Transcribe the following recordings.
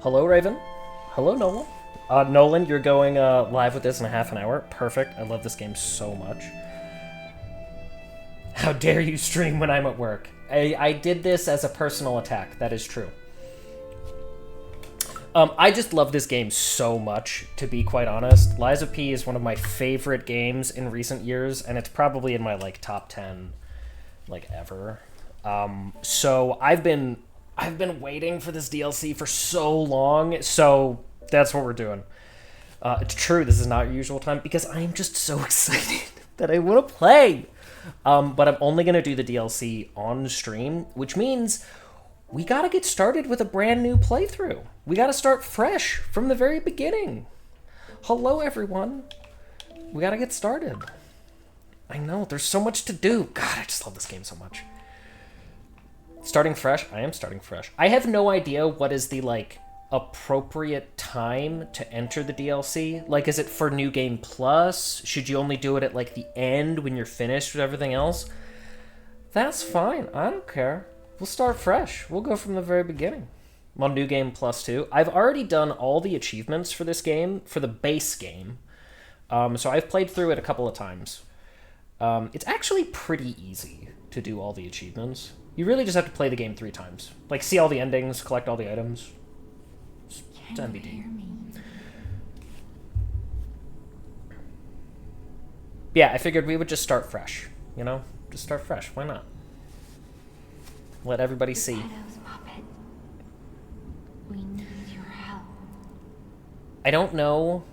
Hello, Raven. Hello, Nolan. Nolan, you're going live with this in half an hour. Perfect. I love this game so much. How dare you stream when I'm at work? I did this as a personal attack. That is true. I just love this game so much, to be quite honest. Lies of P is one of my favorite games in recent years, and it's probably in my, like, top 10, like, ever. So I've been waiting for this DLC for so long, so that's what we're doing. It's true, this is not your usual time, because I am just so excited that I want to play. But I'm only going to do the DLC on stream, which means we got to get started with a brand new playthrough. We got to start fresh from the very beginning. Hello, everyone. We got to get started. I know, there's so much to do. God, I just love this game so much. Starting fresh? I am starting fresh. I have no idea what is the, like, appropriate time to enter the DLC. Like, is it for New Game Plus? Should you only do it at, like, the end when you're finished with everything else? That's fine. I don't care. We'll start fresh. We'll go from the very beginning. I'm on New Game Plus 2. I've already done all the achievements for this game, for the base game. So I've played through it a couple of times. It's actually pretty easy to do all the achievements. You really just have to play the game 3 times. Like, see all the endings, collect all the items. It's MBD. Yeah, I figured we would just start fresh, you know? Just start fresh. Why not? Let everybody see. We need your help. I don't know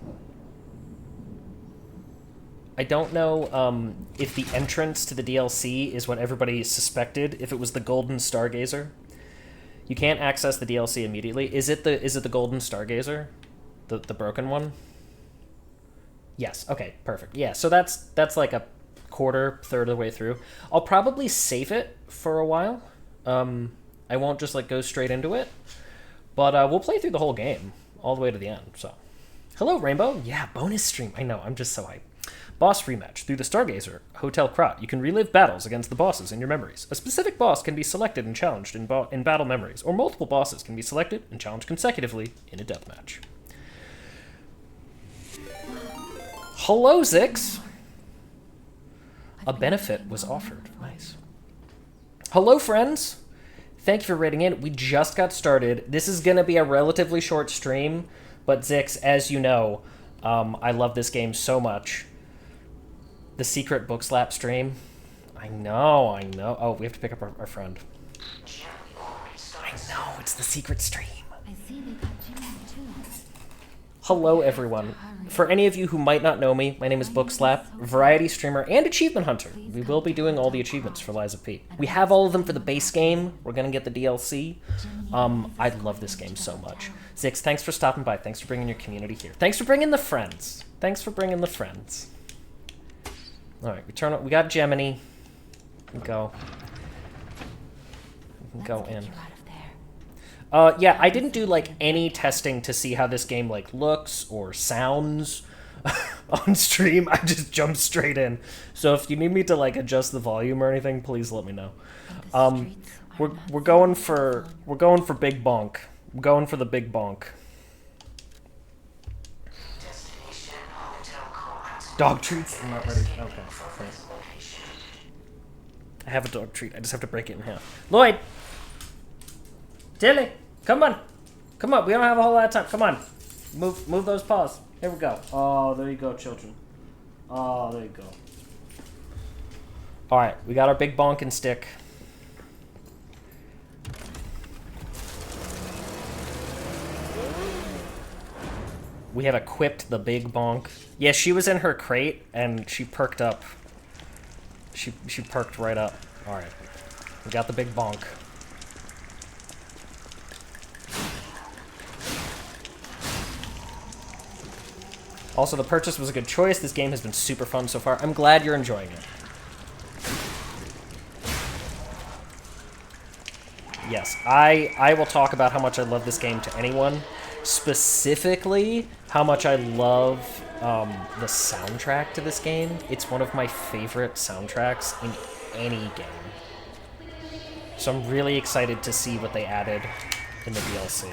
if the entrance to the DLC is what everybody suspected, if it was the Golden Stargazer. You can't access the DLC immediately. Is it the Golden Stargazer? The broken one? Yes, okay, perfect. Yeah, so that's like a third of the way through. I'll probably save it for a while. I won't just like go straight into it. But we'll play through the whole game, all the way to the end, so. Hello, Rainbow. Yeah, bonus stream. I know, I'm just so hyped. Boss rematch. Through the Stargazer, Hotel Krat, you can relive battles against the bosses in your memories. A specific boss can be selected and challenged in battle memories, or multiple bosses can be selected and challenged consecutively in a deathmatch. Hello, Zix. A benefit was offered. Nice. Hello, friends. Thank you for raiding in. We just got started. This is going to be a relatively short stream, but Zix, as you know, I love this game so much. The secret Bookslap stream. I know. Oh, we have to pick up our friend. I know, it's the secret stream. I see they got Jimmy too. Hello, everyone. For any of you who might not know me, my name is Bookslap, variety streamer and achievement hunter. We will be doing all the achievements for Lies of P. We have all of them for the base game. We're going to get the DLC. I love this game so much. Zix, thanks for stopping by. Thanks for bringing your community here. Thanks for bringing the friends. All right, we got Gemini. We can go in. Yeah, I didn't do, like, any testing to see how this game, like, looks or sounds on stream. I just jumped straight in. So if you need me to, like, adjust the volume or anything, please let me know. We're going for big bonk. We're going for the big bonk. Dog treats? I'm not ready. Okay. I have a dog treat. I just have to break it in half. Lloyd! Tilly! Come on! Come on, we don't have a whole lot of time. Come on. Move those paws. Here we go. Oh, there you go, children. Oh, there you go. Alright, we got our big bonkin' stick. We have equipped the big bonk. Yeah, she was in her crate, and she perked up. She perked right up. Alright. We got the big bonk. Also, the purchase was a good choice. This game has been super fun so far. I'm glad you're enjoying it. Yes, I will talk about how much I love this game to anyone. Specifically, how much I love the soundtrack to this game. It's one of my favorite soundtracks in any game. So I'm really excited to see what they added in the DLC.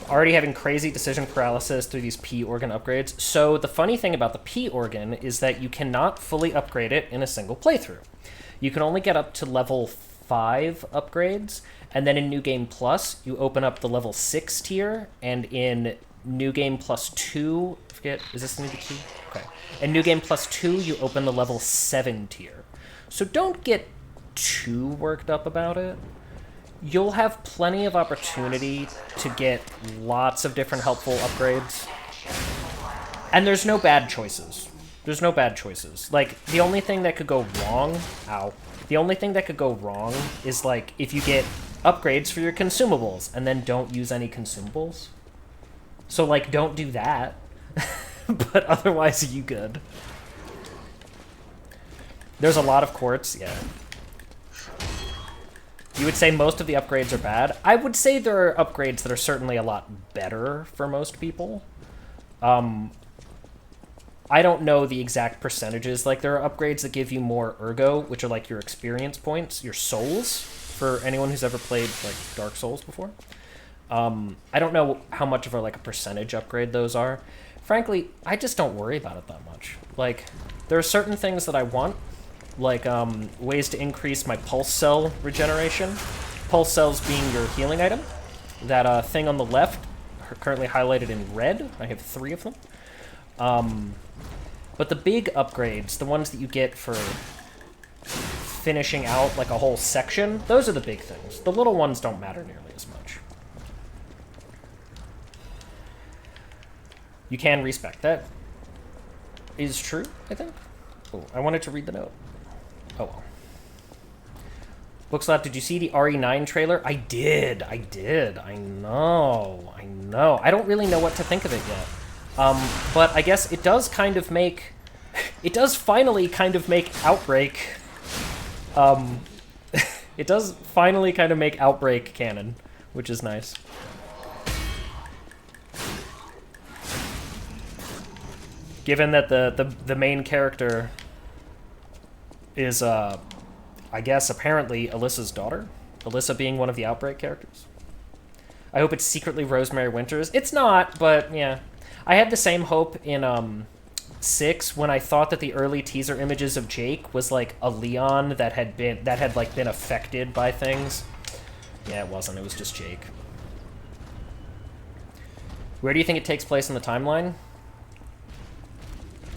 already having crazy decision paralysis through these P organ upgrades. So the funny thing about the P organ is that you cannot fully upgrade it in a single playthrough. You can only get up to level 5 upgrades, and then in New Game Plus, you open up the level 6 tier, and in New Game Plus 2, I forget, is this New Game 2? Okay. In New Game Plus 2, you open the level 7 tier. So don't get too worked up about it. You'll have plenty of opportunity to get lots of different helpful upgrades. And there's no bad choices. There's no bad choices. Like, the only thing that could go wrong... Ow. The only thing that could go wrong is, like, if you get upgrades for your consumables and then don't use any consumables. So, like, don't do that. But otherwise, you good. There's a lot of quartz, yeah. You would say most of the upgrades are bad. I would say there are upgrades that are certainly a lot better for most people. I don't know the exact percentages. Like, there are upgrades that give you more ergo, which are like your experience points, your souls, for anyone who's ever played, like, Dark Souls before. I don't know how much of a, like, a percentage upgrade those are. Frankly, I just don't worry about it that much. Like, there are certain things that I want, like ways to increase my pulse cell regeneration. Pulse cells being your healing item. That thing on the left, currently highlighted in red. I have 3 of them. But the big upgrades, the ones that you get for finishing out like a whole section, those are the big things. The little ones don't matter nearly as much. You can respec. That is true, I think. Oh, I wanted to read the note. Oh well. Bookslap, did you see the RE9 trailer? I did. I know. I don't really know what to think of it yet. But I guess it does kind of make... It does finally kind of make Outbreak... it does finally kind of make Outbreak canon, which is nice. Given that the main character is, I guess, apparently Alyssa's daughter. Alyssa being one of the Outbreak characters. I hope it's secretly Rosemary Winters. It's not, but yeah. I had the same hope in 6 when I thought that the early teaser images of Jake was like a Leon that had been affected by things. Yeah, it wasn't. It was just Jake. Where do you think it takes place in the timeline?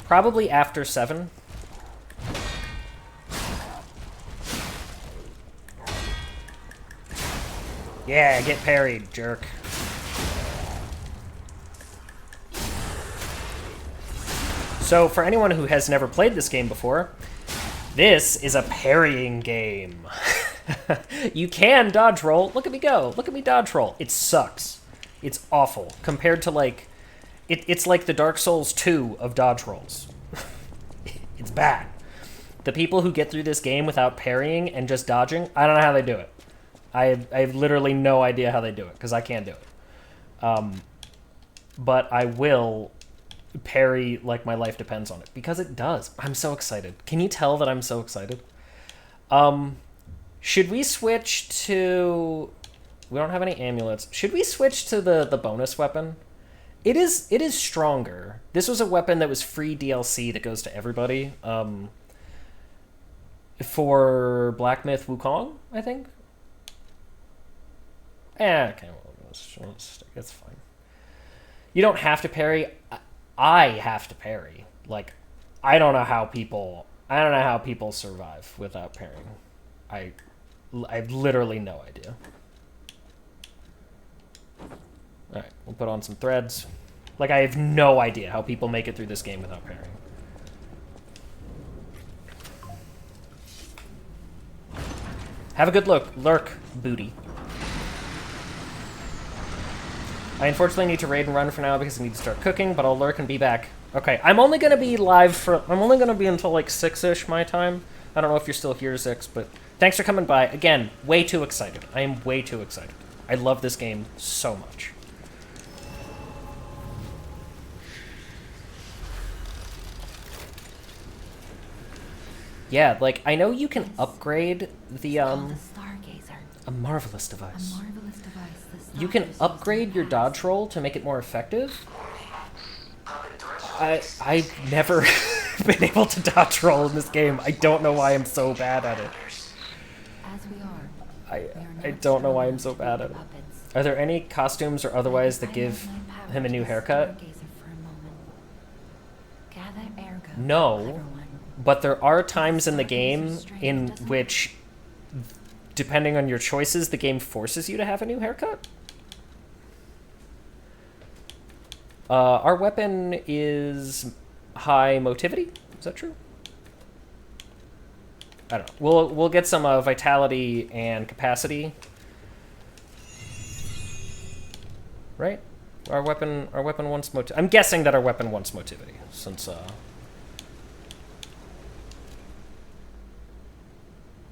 Probably after 7. Yeah, get parried, jerk. So, for anyone who has never played this game before, this is a parrying game. You can dodge roll. Look at me go. Look at me dodge roll. It sucks. It's awful. Compared to, like... It's like the Dark Souls 2 of dodge rolls. It's bad. The people who get through this game without parrying and just dodging, I don't know how they do it. I have literally no idea how they do it, because I can't do it. But I will parry like my life depends on it, because it does. I'm so excited. Can you tell that I'm so excited? Should we switch to... We don't have any amulets. Should we switch to the bonus weapon? It is stronger. This was a weapon that was free DLC that goes to everybody. For Black Myth Wukong, I think. Okay, well, it's fine. You don't have to parry. I have to parry. Like, I don't know how people survive without parrying. I have literally no idea. All right, we'll put on some threads. Like, I have no idea how people make it through this game without parrying. Have a good lurk, booty. I unfortunately need to raid and run for now because I need to start cooking, but I'll lurk and be back. Okay, I'm only going to be live I'm only going to be until like 6-ish my time. I don't know if you're still here, Zix, but thanks for coming by. Again, way too excited. I am way too excited. I love this game so much. Yeah, like, I know you can upgrade the, Called a stargazer. a marvelous device. A marvelous device, the you can upgrade your dodge roll to make it more effective. I've never been able to dodge roll in this game. I don't know why I'm so bad at it. As we are, I don't know why I'm so bad at it. Are there any costumes or otherwise that give him a new haircut? No, but there are times in the game in which, depending on your choices, the game forces you to have a new haircut. Our weapon is high motivity. Is that true? I don't know. We'll get some vitality and capacity. Right? Our weapon wants motivity. I'm guessing that our weapon wants motivity, since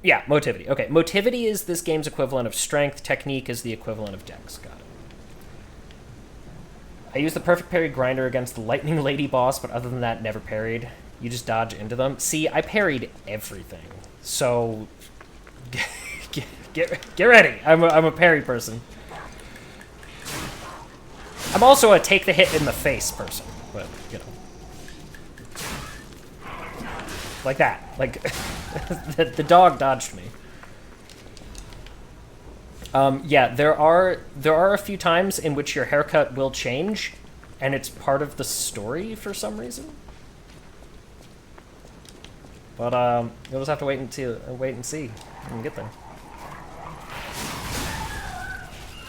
yeah, motivity. Okay, motivity is this game's equivalent of strength. Technique is the equivalent of dex. Got it. I used the perfect parry grinder against the Lightning Lady boss, but other than that, never parried. You just dodge into them. See, I parried everything. So, get ready. I'm a parry person. I'm also a take the hit in the face person, but, you know. Like that. Like, the dog dodged me. Yeah, there are a few times in which your haircut will change, and it's part of the story for some reason. But you'll just have to wait and see when we get there.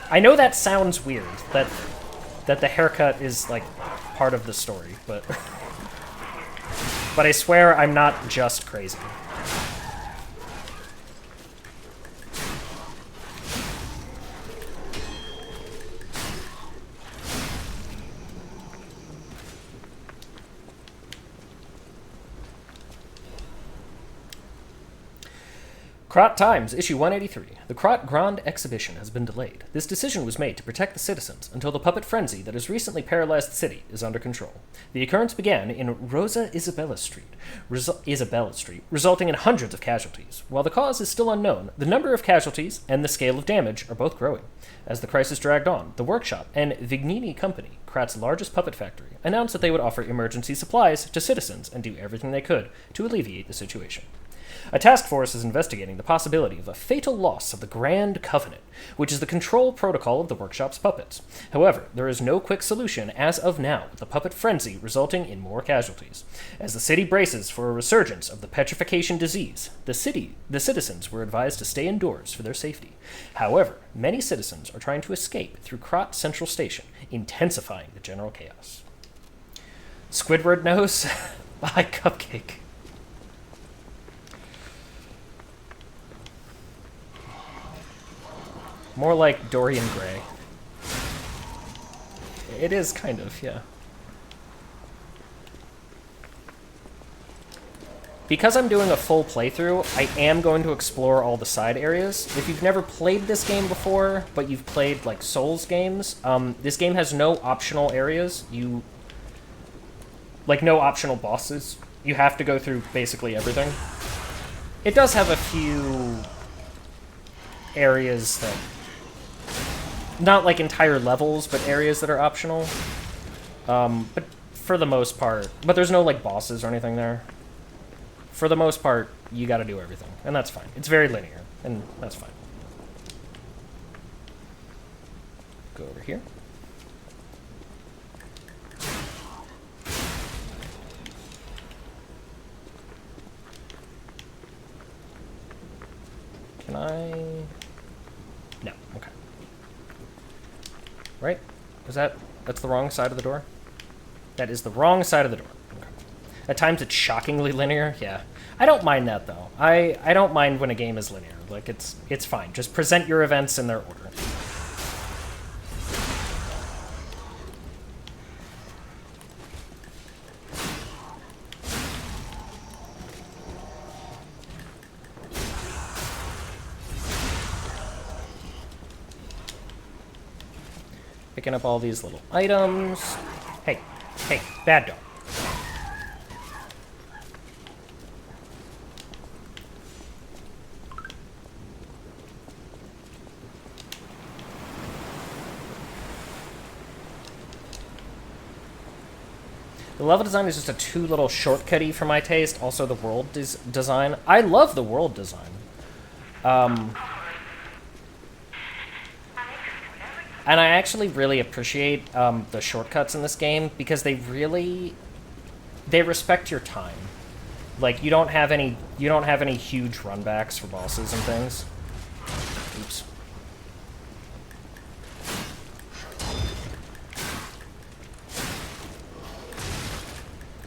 I know that sounds weird, that the haircut is like part of the story, but but I swear I'm not just crazy. Krat Times, issue 183. The Krat Grand Exhibition has been delayed. This decision was made to protect the citizens until the puppet frenzy that has recently paralyzed the city is under control. The occurrence began in Rosa Isabella Street, resulting in hundreds of casualties. While the cause is still unknown, the number of casualties and the scale of damage are both growing. As the crisis dragged on, the workshop and Vignini Company, Krat's largest puppet factory, announced that they would offer emergency supplies to citizens and do everything they could to alleviate the situation. A task force is investigating the possibility of a fatal loss of the Grand Covenant, which is the control protocol of the workshop's puppets. However, there is no quick solution as of now, with the puppet frenzy resulting in more casualties. As the city braces for a resurgence of the petrification disease, the citizens were advised to stay indoors for their safety. However, many citizens are trying to escape through Krat Central Station, intensifying the general chaos. Squidward Nose by Cupcake. More like Dorian Gray. It is kind of, yeah. Because I'm doing a full playthrough, I am going to explore all the side areas. If you've never played this game before, but you've played, like, Souls games, this game has no optional areas. No optional bosses. You have to go through basically everything. It does have a few areas that... Not like entire levels, but areas that are optional. But for the most part... But there's no, like, bosses or anything there. For the most part, you gotta do everything. And that's fine. It's very linear, and that's fine. Go over here. Can I... No, okay. Right? That's the wrong side of the door? That is the wrong side of the door. Okay. At times it's shockingly linear, yeah. I don't mind that, though. I don't mind when a game is linear. Like, it's fine. Just present your events in their order. Picking up all these little items. Hey, bad dog. The level design is just too little shortcutty for my taste. Also, the world design. I love the world design. And I actually really appreciate the shortcuts in this game because they respect your time. Like you don't have any huge runbacks for bosses and things. Oops.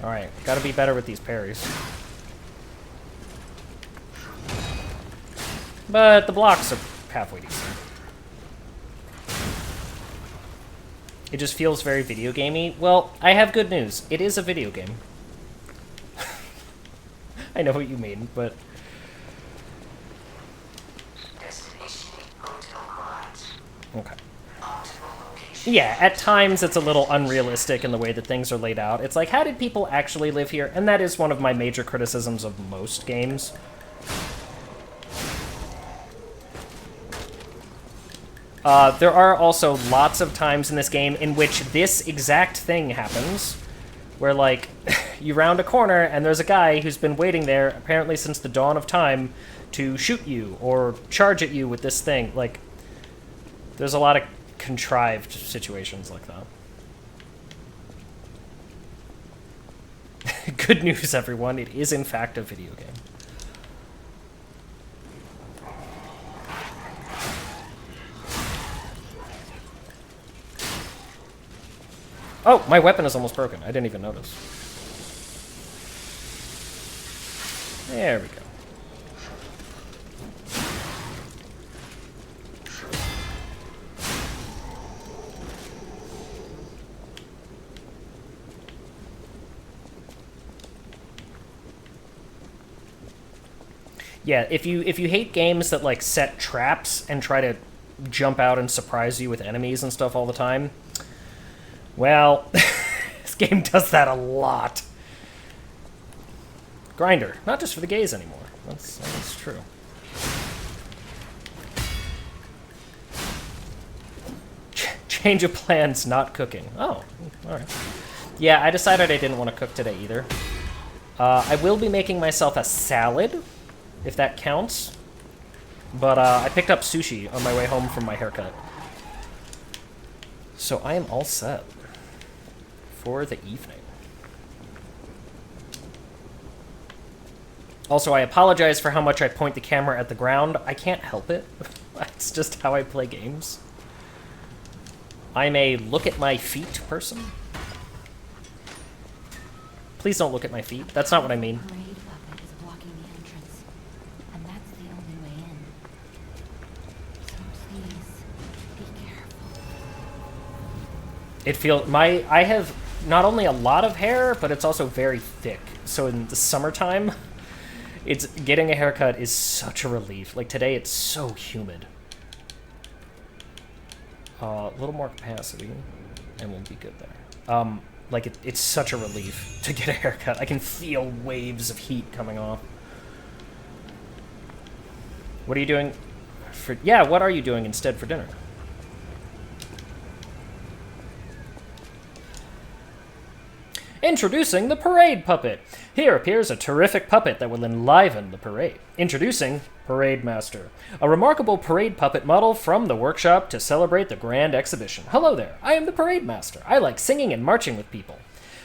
Alright, gotta be better with these parries. But the blocks are halfway decent. It just feels very video gamey. Well, I have good news. It is a video game. I know what you mean, but... Okay. Yeah, at times it's a little unrealistic in the way that things are laid out. It's like, how did people actually live here? And that is one of my major criticisms of most games. There are also lots of times in this game in which this exact thing happens, where, like, you round a corner and there's a guy who's been waiting there, apparently since the dawn of time, to shoot you or charge at you with this thing. Like, there's a lot of contrived situations like that. Good news, everyone. It is, in fact, a video game. Oh, my weapon is almost broken. I didn't even notice. There we go. Yeah, if you hate games that like set traps and try to jump out and surprise you with enemies and stuff all the time, well, this game does that a lot. Grinder, not just for the gays anymore. That's true. Change of plans, not cooking. Oh, all right. Yeah, I decided I didn't want to cook today either. I will be making myself a salad, if that counts. But I picked up sushi on my way home from my haircut. So I am all set for the evening. Also, I apologize for how much I point the camera at the ground. I can't help it. That's just how I play games. I'm a look at my feet person. Please don't look at my feet. That's not what I mean. Parade puppet is blocking the entrance, and that's the only way in. So please, be careful. I have not only a lot of hair, but it's also very thick. So in the summertime, getting a haircut is such a relief. Like today, it's so humid. A little more capacity, and we'll be good there. Like it's such a relief to get a haircut. I can feel waves of heat coming off. What are you doing for? Yeah, what are you doing instead for dinner? Introducing the Parade Puppet. Here appears a terrific puppet that will enliven the parade. Introducing Parade Master, a remarkable parade puppet model from the workshop to celebrate the grand exhibition. Hello there, I am the Parade Master. I like singing and marching with people.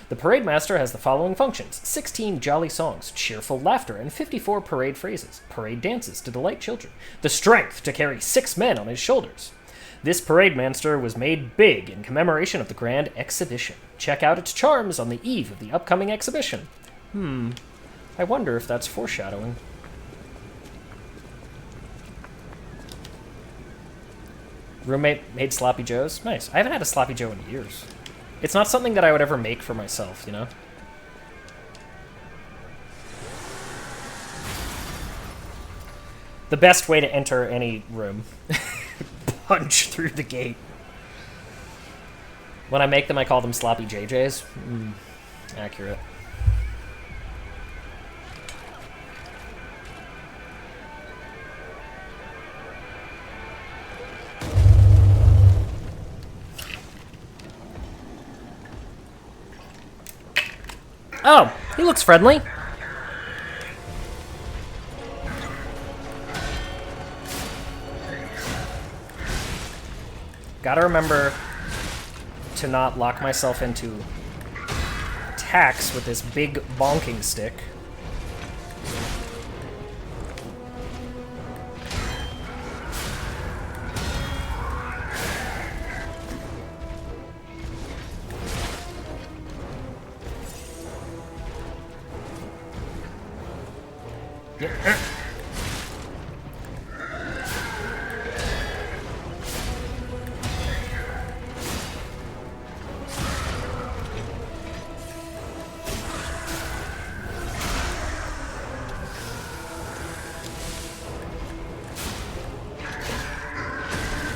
The Parade Master has the following functions: 16 jolly songs, cheerful laughter, and 54 parade phrases, parade dances to delight children, the strength to carry 6 men on his shoulders. This Parade Master was made big in commemoration of the grand exhibition. Check out its charms on the eve of the upcoming exhibition. I wonder if that's foreshadowing. Roommate made Sloppy Joes? Nice. I haven't had a Sloppy Joe in years. It's not something that I would ever make for myself, you know? The best way to enter any room. Punch through the gate. When I make them, I call them Sloppy JJs. Accurate. Oh, he looks friendly. Gotta remember to not lock myself into attacks with this big bonking stick.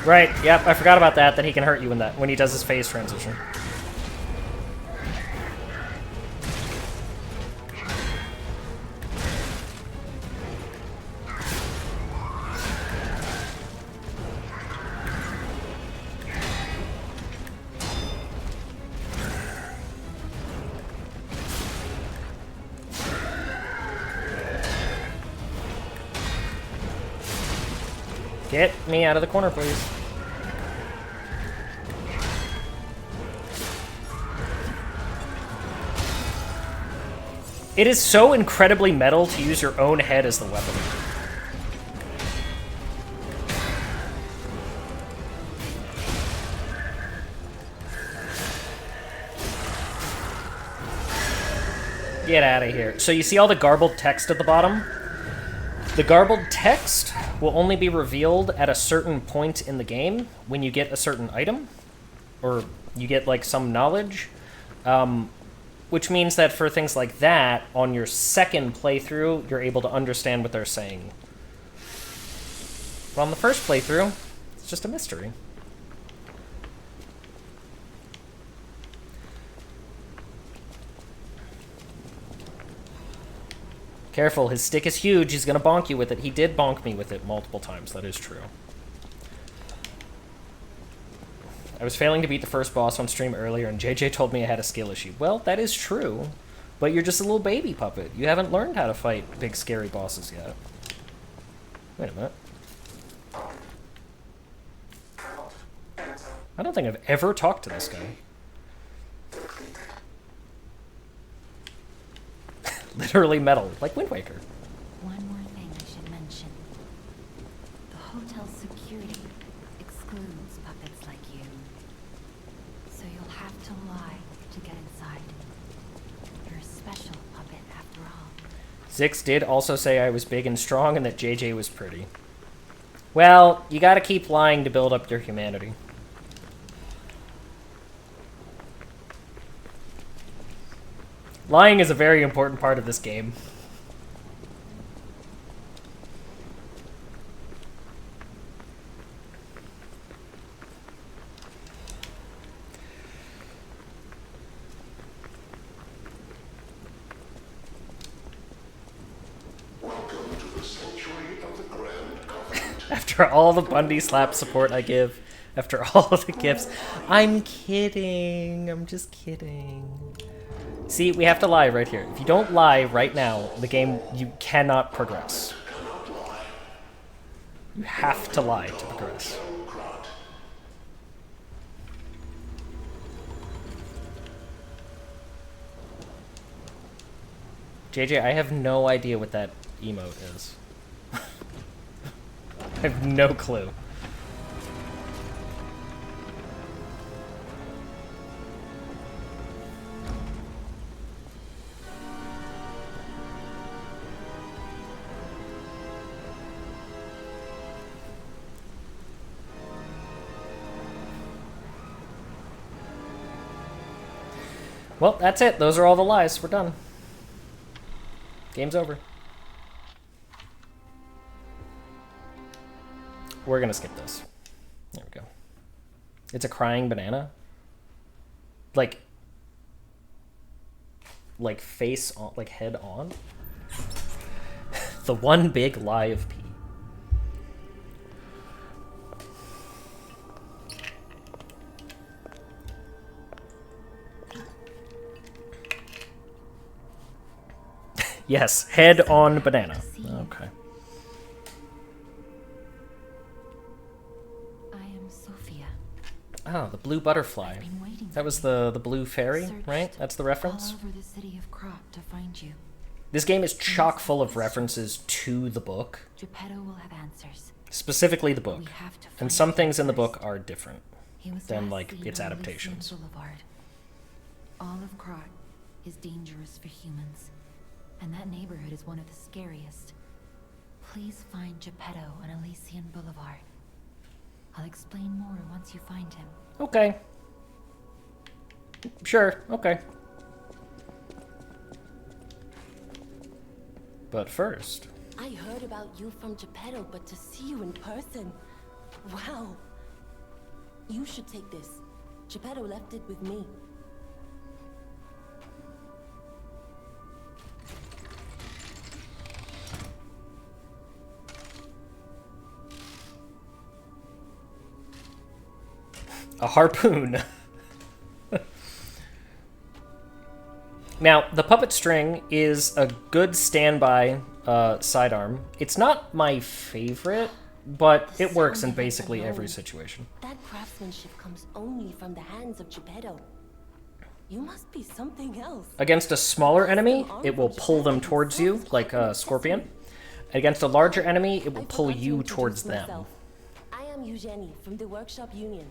Right, yep, I forgot about that he can hurt you when he does his phase transition. Get me out of the corner, please. It is so incredibly metal to use your own head as the weapon. Get out of here. So you see all the garbled text at the bottom? The garbled text will only be revealed at a certain point in the game when you get a certain item, or you get like some knowledge, which means that for things like that, on your second playthrough, you're able to understand what they're saying. But on the first playthrough, it's just a mystery. Careful, his stick is huge. He's gonna bonk you with it. He did bonk me with it multiple times. That is true. I was failing to beat the first boss on stream earlier, and JJ told me I had a skill issue. Well, that is true, but you're just a little baby puppet. You haven't learned how to fight big, scary bosses yet. Wait a minute. I don't think I've ever talked to this guy. Literally metal, like Wind Waker. One more thing I should mention. The hotel's security excludes puppets like you. So you'll have to lie to get inside. You're a special puppet after all. Zix did also say I was big and strong and that JJ was pretty. Well, you gotta keep lying to build up your humanity. Lying is a very important part of this game. Welcome to the sanctuary of the Grand Covenant. After all the Bundy slap support I give, after all of the gifts, I'm kidding. I'm just kidding. See, we have to lie right here. If you don't lie right now, the game, you cannot progress. You have to lie to progress. JJ, I have no idea what that emote is. I have no clue. Well, that's it. Those are all the lies. We're done. Game's over. We're gonna skip this. There we go. It's a crying banana. Like face on, like head on. The one big lie of P. Yes, head on banana. Okay. I am Sophia. Oh, the blue butterfly. I've been waiting That for was you. the blue fairy, right? Searched That's the reference? all over the city of Krat to find you. This game is chock full of references to the book, Geppetto will have answers. specifically the but book. we have to And find some him things in the first. book are different He was than, last like, seen its on adaptations. Elysian Boulevard. All of Krat is dangerous for humans, and that neighborhood is one of the scariest. Please find Geppetto on Elysian Boulevard. I'll explain more once you find him. Okay. Sure, okay. But first... I heard about you from Geppetto, but to see you in person... Wow. You should take this. Geppetto left it with me. A harpoon. Now, the puppet string is a good standby sidearm. It's not my favorite, but it works in basically every situation. That craftsmanship comes only from the hands of Geppetto. You must be something else. Against a smaller enemy, it will pull them towards you, like a scorpion. Against a larger enemy, it will pull you towards them. I am Eugenie from the Workshop Union.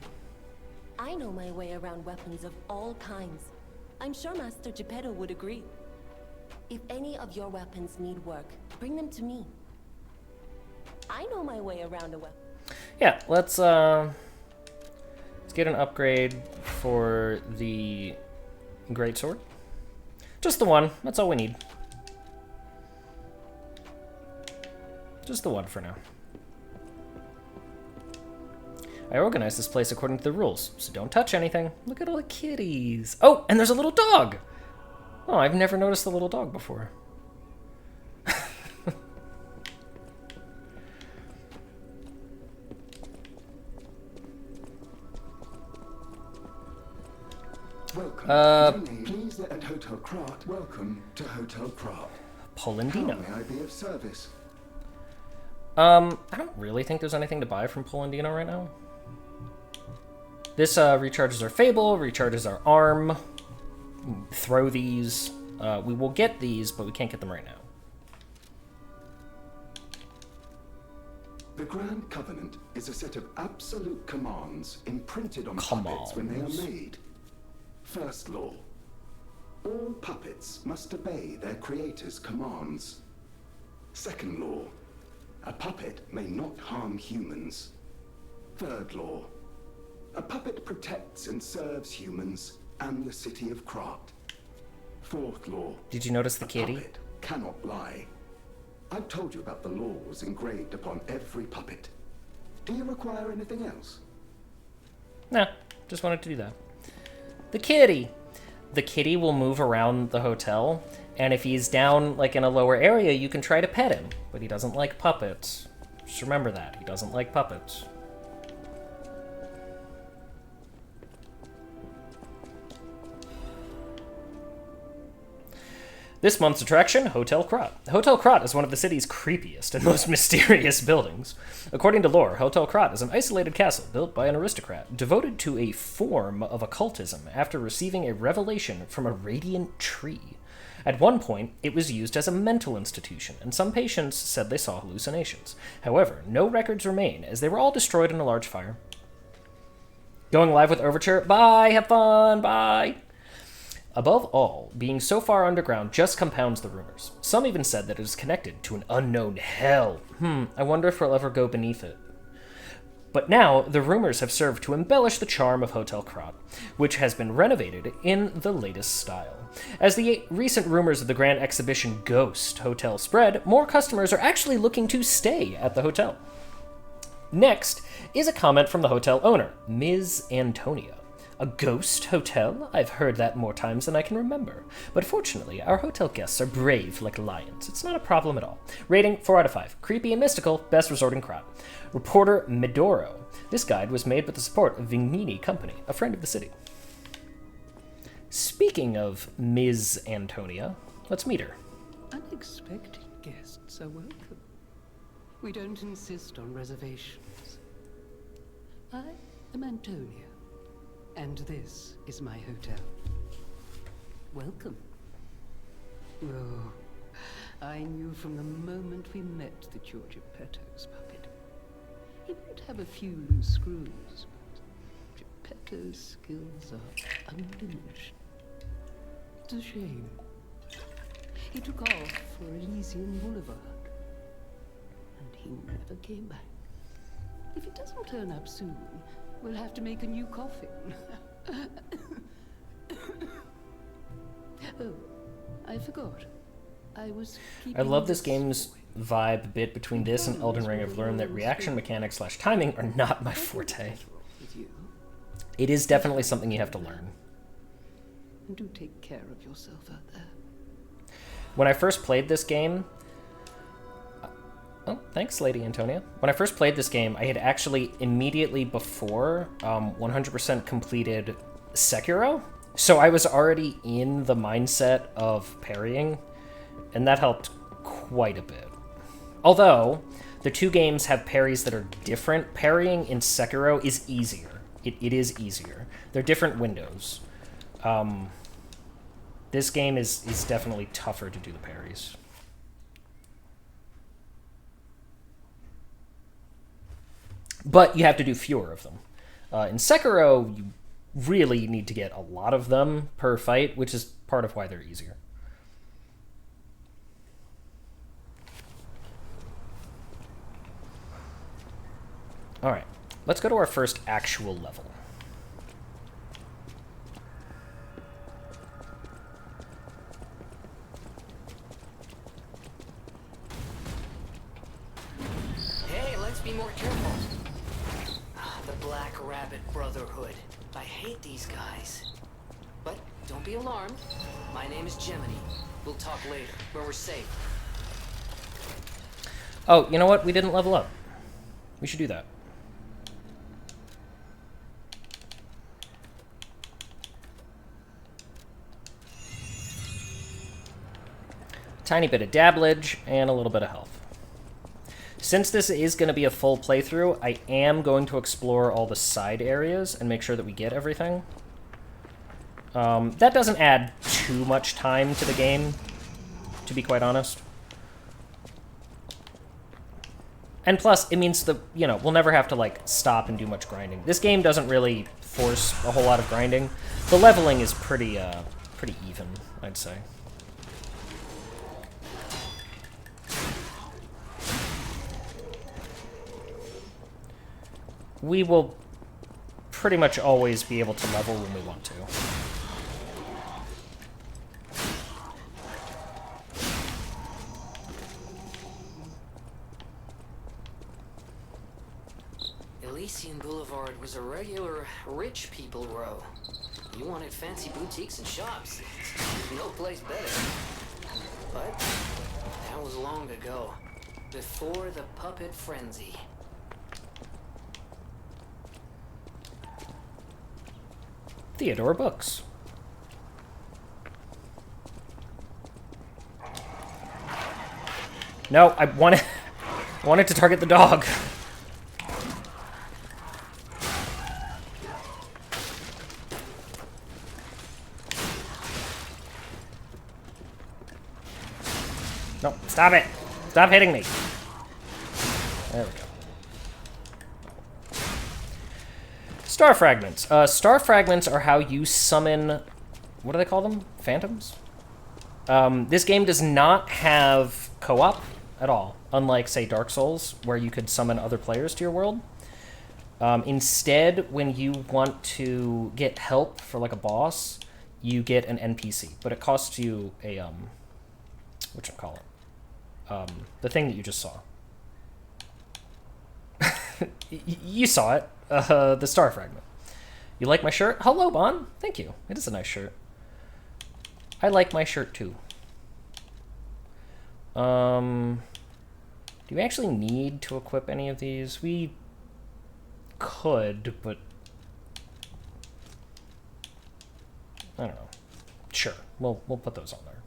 I know my way around weapons of all kinds. I'm sure Master Geppetto would agree. If any of your weapons need work, bring them to me. I know my way around a weapon. Yeah, let's get an upgrade for the greatsword. Just the one. That's all we need. Just the one for now. I organized this place according to the rules, so don't touch anything. Look at all the kitties. Oh, and there's a little dog. Oh, I've never noticed the little dog before. Welcome. Please at Hotel Krat. Welcome to Hotel Krat. Polandino. How may I be of service? I don't really think there's anything to buy from Polandino right now. This recharges our Fable, recharges our arm. Throw these. We will get these, but we can't get them right now. The Grand Covenant is a set of absolute commands imprinted on puppets when they are made. First law. All puppets must obey their creator's commands. Second law. A puppet may not harm humans. Third law. A puppet protects and serves humans and the city of Krat. Fourth law. Did you notice the kitty? A puppet cannot lie. I've told you about the laws engraved upon every puppet. Do you require anything else? Nah, just wanted to do that. The kitty. The kitty will move around the hotel, and if he's down like in a lower area, you can try to pet him, but he doesn't like puppets. Just remember that. He doesn't like puppets. This month's attraction, Hotel Krat. Hotel Krat is one of the city's creepiest and most mysterious buildings. According to lore, Hotel Krat is an isolated castle built by an aristocrat devoted to a form of occultism after receiving a revelation from a radiant tree. At one point, it was used as a mental institution, and some patients said they saw hallucinations. However, no records remain, as they were all destroyed in a large fire. Going live with Overture. Bye, have fun, bye! Above all, being so far underground just compounds the rumors. Some even said that it is connected to an unknown hell. I wonder if we'll ever go beneath it. But now, the rumors have served to embellish the charm of Hotel Krat, which has been renovated in the latest style. As the recent rumors of the Grand Exhibition Ghost Hotel spread, more customers are actually looking to stay at the hotel. Next is a comment from the hotel owner, Ms. Antonia. A ghost hotel? I've heard that more times than I can remember. But fortunately, our hotel guests are brave like lions. It's not a problem at all. Rating 4 out of 5. Creepy and mystical, best resort in Krat. Reporter Medoro. This guide was made with the support of Vignini Company, a friend of the city. Speaking of Ms. Antonia, let's meet her. Unexpected guests are welcome. We don't insist on reservations. I am Antonia, and this is my hotel. Welcome. Oh, I knew from the moment we met that you're Geppetto's puppet. He might have a few loose screws, but Geppetto's skills are undiminished. It's a shame. He took off for Elysian Boulevard, and he never came back. If he doesn't turn up soon, we'll have to make a new coffin. Oh, I forgot. I love this game's vibe a bit between this and Elden Ring. I've learned that reaction mechanics / timing are not my forte. It is definitely something you have to learn. And do take care of yourself out there. When I first played this game... Oh, thanks, Lady Antonia. When I first played this game, I had actually immediately before 100% completed Sekiro. So I was already in the mindset of parrying, and that helped quite a bit. Although, the two games have parries that are different. Parrying in Sekiro is easier. It is easier. They're different windows. This game is definitely tougher to do the parries. But you have to do fewer of them. In Sekiro, you really need to get a lot of them per fight, which is part of why they're easier. Alright, let's go to our first actual level. Hey, let's be more careful. The Black Rabbit Brotherhood. I hate these guys. But don't be alarmed. My name is Gemini. We'll talk later, when we're safe. Oh, you know what? We didn't level up. We should do that. Tiny bit of dabblage and a little bit of health. Since this is going to be a full playthrough, I am going to explore all the side areas and make sure that we get everything. That doesn't add too much time to the game, to be quite honest. And plus, it means that, you know, we'll never have to, like, stop and do much grinding. This game doesn't really force a whole lot of grinding. The leveling is pretty even, I'd say. We will pretty much always be able to level when we want to. Elysian Boulevard was a regular rich people row. You wanted fancy boutiques and shops. No place better. But that was long ago, before the puppet frenzy. Theodore books. No, I wanted to target the dog. No, stop it. Stop hitting me. There we go. Star fragments. Star fragments are how you summon... What do they call them? Phantoms? This game does not have co-op at all, unlike, say, Dark Souls, where you could summon other players to your world. Instead, when you want to get help for, like, a boss, you get an NPC, but it costs you a, whatchamacallit? The thing that you just saw. You saw it. The star fragment. You like my shirt? Hello, Bon. Thank you. It is a nice shirt. I like my shirt, too. Do we actually need to equip any of these? We could, but... I don't know. Sure. We'll put those on there.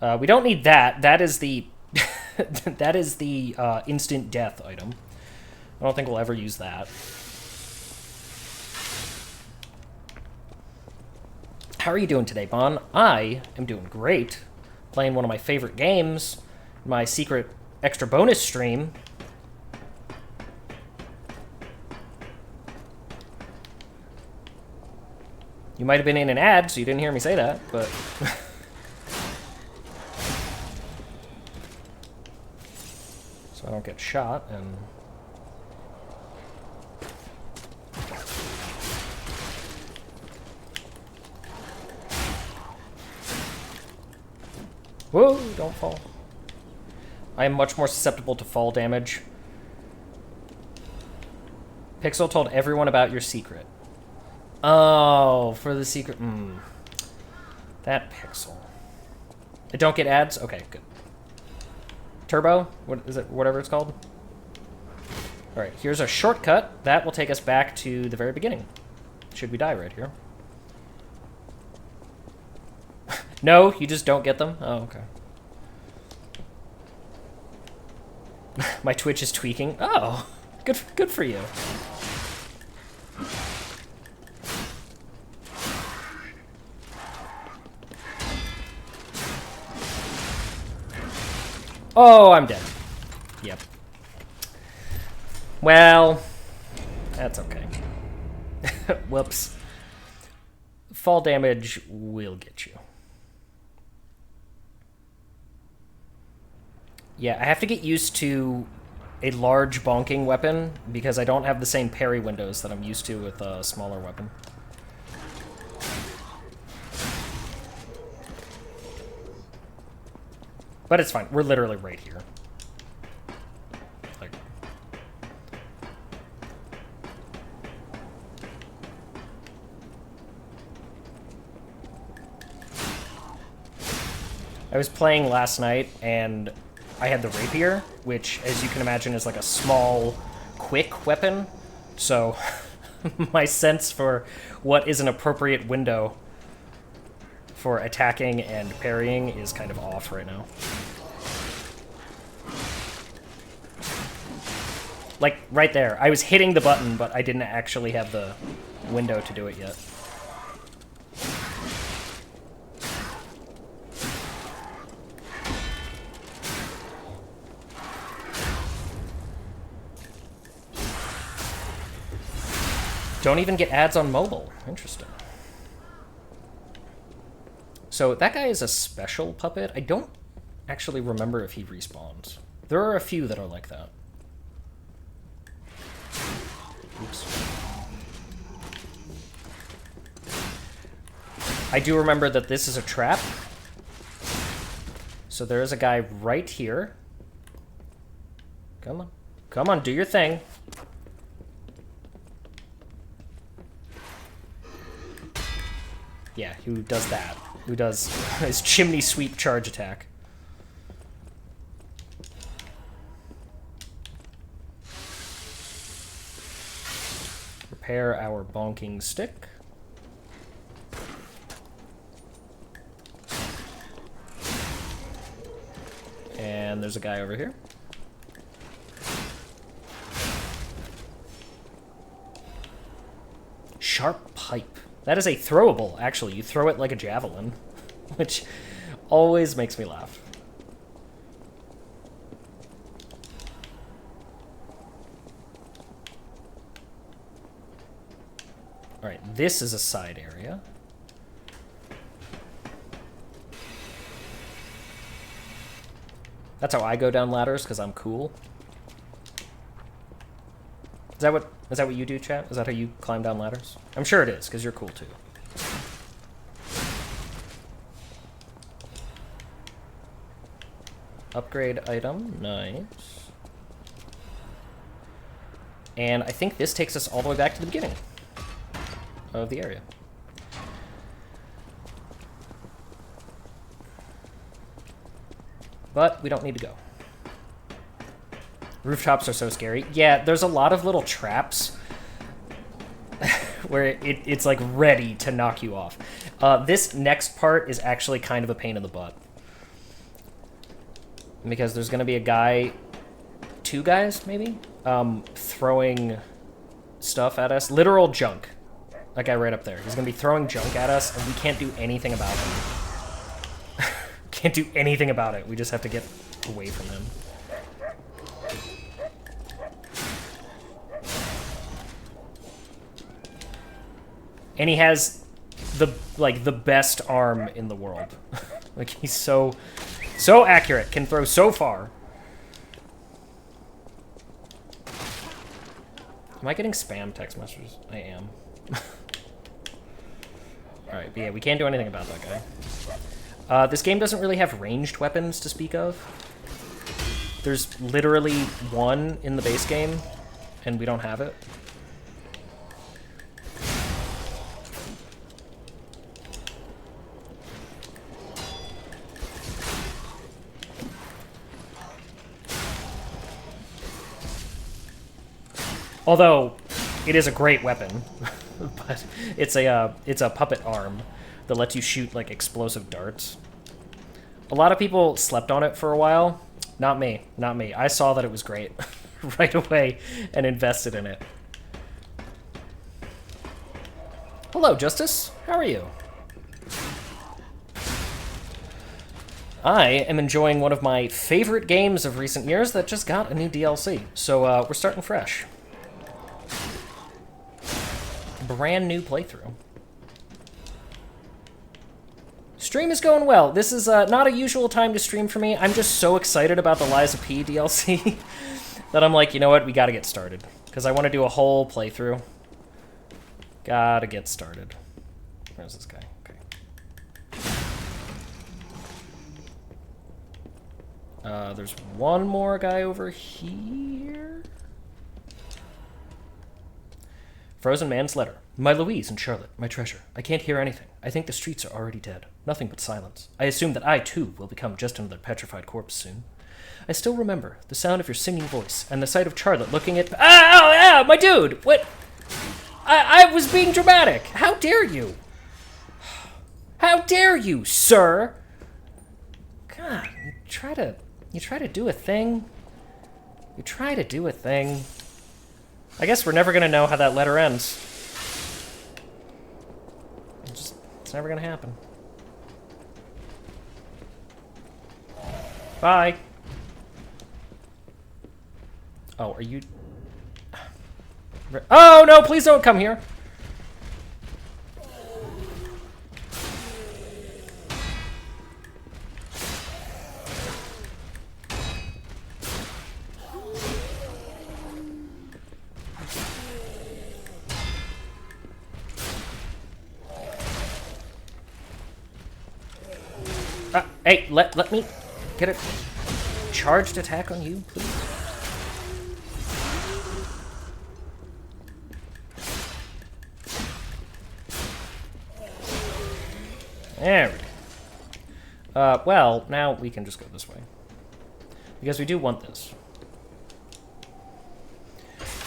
We don't need that. That is the that is the instant death item. I don't think we'll ever use that. How are you doing today, Bon? I am doing great. Playing one of my favorite games, my secret extra bonus stream. You might have been in an ad, so you didn't hear me say that, but... so I don't get shot, and... Whoa, don't fall. I am much more susceptible to fall damage. Pixel told everyone about your secret. Oh, for the secret. That Pixel. I don't get ads? Okay, good. Turbo? What is it? Whatever it's called? Alright, here's a shortcut. That will take us back to the very beginning. Should we die right here? No, you just don't get them? Oh, okay. My Twitch is tweaking. Oh, good for you. Oh, I'm dead. Yep. Well, that's okay. Whoops. Fall damage will get you. Yeah, I have to get used to a large bonking weapon because I don't have the same parry windows that I'm used to with a smaller weapon. But it's fine. We're literally right here. Like... I was playing last night, and I had the rapier, which, as you can imagine, is like a small, quick weapon. So my sense for what is an appropriate window for attacking and parrying is kind of off right now. Like, right there. I was hitting the button, but I didn't actually have the window to do it yet. Don't even get ads on mobile. Interesting. So that guy is a special puppet. I don't actually remember if he respawns. There are a few that are like that. Oops. I do remember that this is a trap. So there is a guy right here. Come on. Come on, do your thing. Yeah, who does that? Who does his chimney sweep charge attack? Repair our bonking stick. And there's a guy over here. Sharp pipe. That is a throwable, actually. You throw it like a javelin, which always makes me laugh. All right, this is a side area. That's how I go down ladders, because I'm cool. Is that what you do, chat? Is that how you climb down ladders? I'm sure it is, because you're cool too. Upgrade item, nice. And I think this takes us all the way back to the beginning of the area. But we don't need to go. Rooftops are so scary. Yeah, there's a lot of little traps where it's like ready to knock you off. This next part is actually kind of a pain in the butt. because there's gonna be a guy, 2 guys maybe, throwing stuff at us. Literal junk. That guy right up there. He's gonna be throwing junk at us, and we can't do anything about him. Can't do anything about it. We just have to get away from him. And he has the best arm in the world. Like, he's so accurate, can throw so far. Am I getting spam text messages? I am. Alright, but yeah, we can't do anything about that guy. This game doesn't really have ranged weapons to speak of. There's literally 1 in the base game, and we don't have it. Although, it is a great weapon, but it's a puppet arm that lets you shoot, like, explosive darts. A lot of people slept on it for a while. Not me. Not me. I saw that it was great right away and invested in it. Hello, Justice. How are you? I am enjoying one of my favorite games of recent years that just got a new DLC. So, we're starting fresh. Brand new playthrough. Stream is going well. This is not a usual time to stream for me. I'm just so excited about the Lies of P DLC that I'm like, you know what, we gotta get started. Because I want to do a whole playthrough. Gotta get started. Where's this guy? Okay. There's one more guy over here. Frozen Man's Letter. My Louise and Charlotte, my treasure. I can't hear anything. I think the streets are already dead. Nothing but silence. I assume that I, too, will become just another petrified corpse soon. I still remember the sound of your singing voice and the sight of Charlotte looking at... my dude! What? I was being dramatic. How dare you? How dare you, sir? God, you try to do a thing. You try to do a thing. I guess we're never gonna know how that letter ends. It's never gonna happen. Bye. Oh, are you... Oh, no, please don't come here. Hey, let me get a charged attack on you, please. There we go. Well, now we can just go this way. Because we do want this.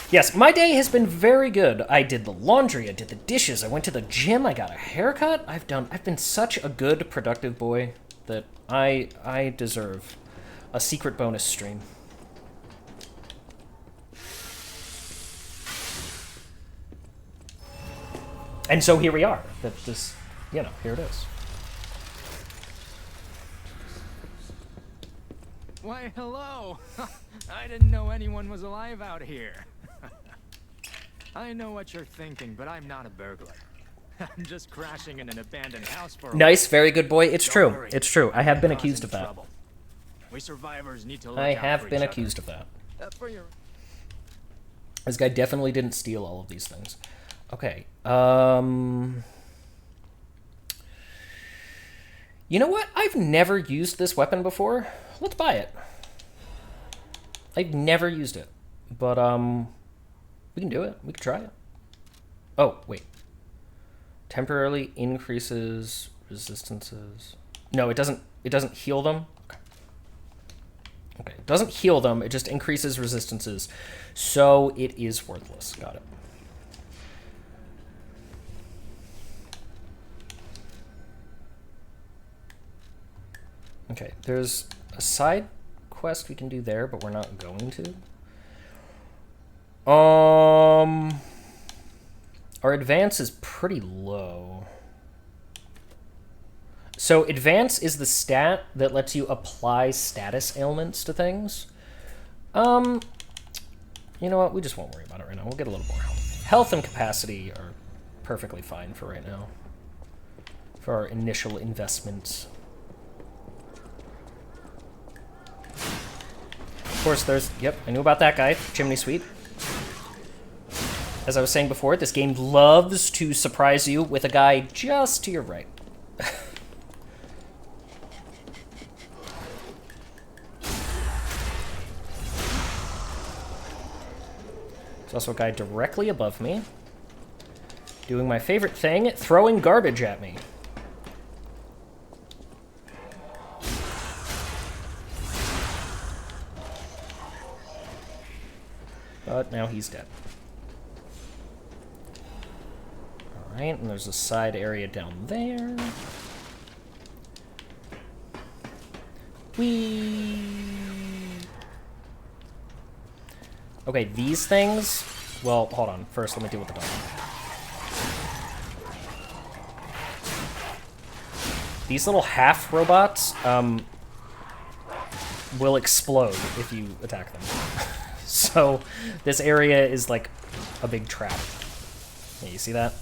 Yes, my day has been very good. I did the laundry, I did the dishes, I went to the gym, I got a haircut. I've been such a good, productive boy that I deserve a secret bonus stream. And so here we are. That this, you know, here it is. Why, hello! I didn't know anyone was alive out here. I know what you're thinking, but I'm not a burglar. I'm just crashing in an abandoned house for a Nice, very good boy. It's true. worry. It's true. I have been Causing accused of that. trouble. We survivors need to look I out have for been each accused of that. other. For your... This guy definitely didn't steal all of these things. Okay. You know what? I've never used this weapon before. Let's buy it. I've never used it. But, we can do it. We can try it. Oh, wait. Temporarily increases resistances. No, it doesn't heal them. Okay, it doesn't heal them, it just increases resistances. So it is worthless. Got it. Okay, there's a side quest we can do there, but we're not going to. Our advance is pretty low. So advance is the stat that lets you apply status ailments to things. You know what? We just won't worry about it right now. We'll get a little more health. Health and capacity are perfectly fine for right now. For our initial investments. Of course, there's... Yep, I knew about that guy. Chimney Sweep. As I was saying before, this game loves to surprise you with a guy just to your right. There's also a guy directly above me. Doing my favorite thing, throwing garbage at me. But now he's dead. Alright, and there's a side area down there. Whee! Okay, these things... Well, hold on. First, let me deal with the dog. These little half robots will explode if you attack them. So, this area is like a big trap. Yeah, you see that?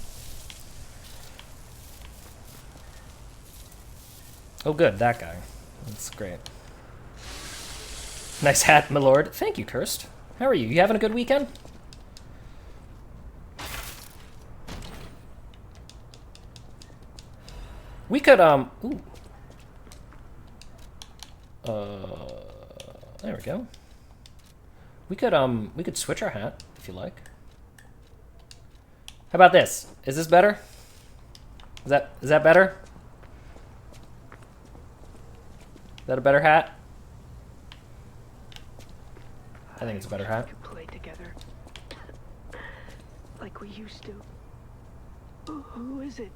Oh good, that guy. That's great. Nice hat, my lord. Thank you, Cursed. How are you? You having a good weekend? We could, ooh. There we go. We could switch our hat, if you like. How about this? Is this better? Is that better? Is that a better hat? I think it's a better hat. We could play together, like we used to. Who is it?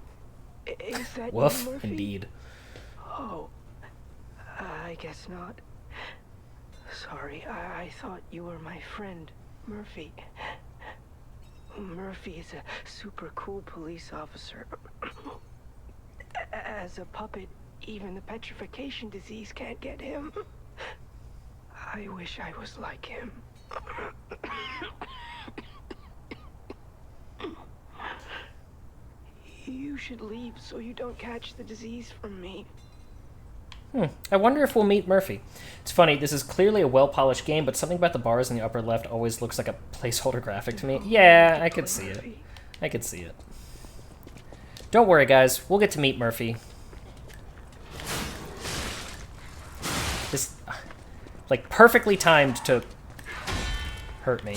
Is that Woof, you, Murphy? indeed. Oh, I guess not. Sorry, I thought you were my friend, Murphy. Murphy is a super cool police officer. As a puppet, even the petrification disease can't get him. I wish I was like him. You should leave so you don't catch the disease from me. I wonder if we'll meet Murphy. It's funny, this is clearly a well-polished game, but something about the bars in the upper left always looks like a placeholder graphic to me. Yeah, I could see it. I could see it. Don't worry, guys. We'll get to meet Murphy. This, like, perfectly timed to hurt me.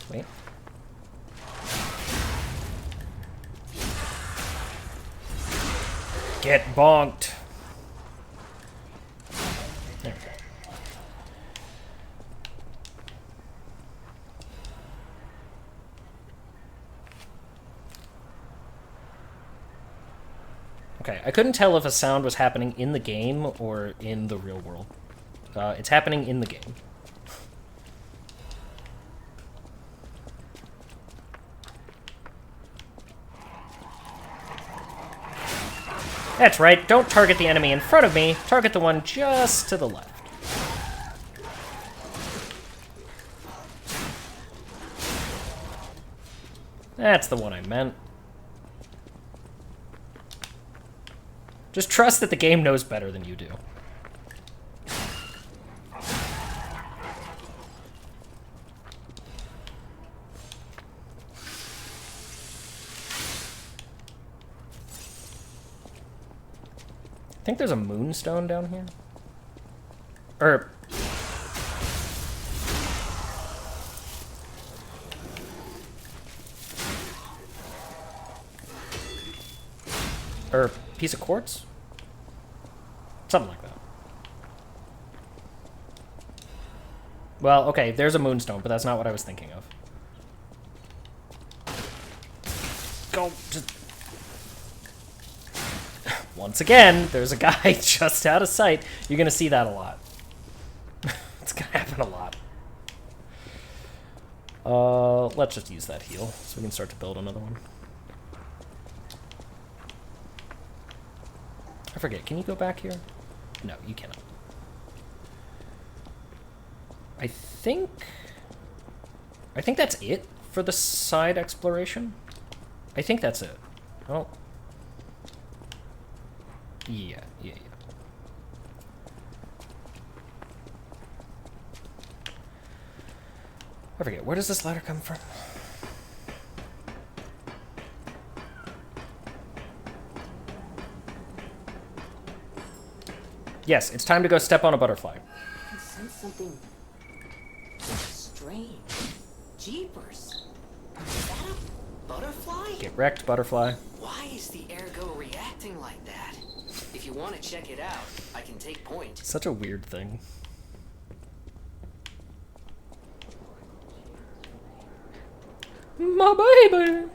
Wait. Get bonked. There we go. Okay, I couldn't tell if a sound was happening in the game or in the real world. It's happening in the game. That's right, don't target the enemy in front of me, target the one just to the left. That's the one I meant. Just trust that the game knows better than you do. I think there's a moonstone down here. Or piece of quartz? Something like that. Well, okay, there's a moonstone, but that's not what I was thinking of. Go, just... Once again, there's a guy just out of sight. You're gonna see that a lot. It's gonna happen a lot. Let's just use that heal, so we can start to build another one. I forget, can you go back here? No, you cannot. I think that's it for the side exploration. I think that's it. Oh. Yeah. I forget, where does this ladder come from? Yes, it's time to go step on a butterfly. I sense something strange. Jeepers. Is that a butterfly? Get wrecked, butterfly. Why is the ergo reacting like that? If you want to check it out, I can take point. Such a weird thing. My baby!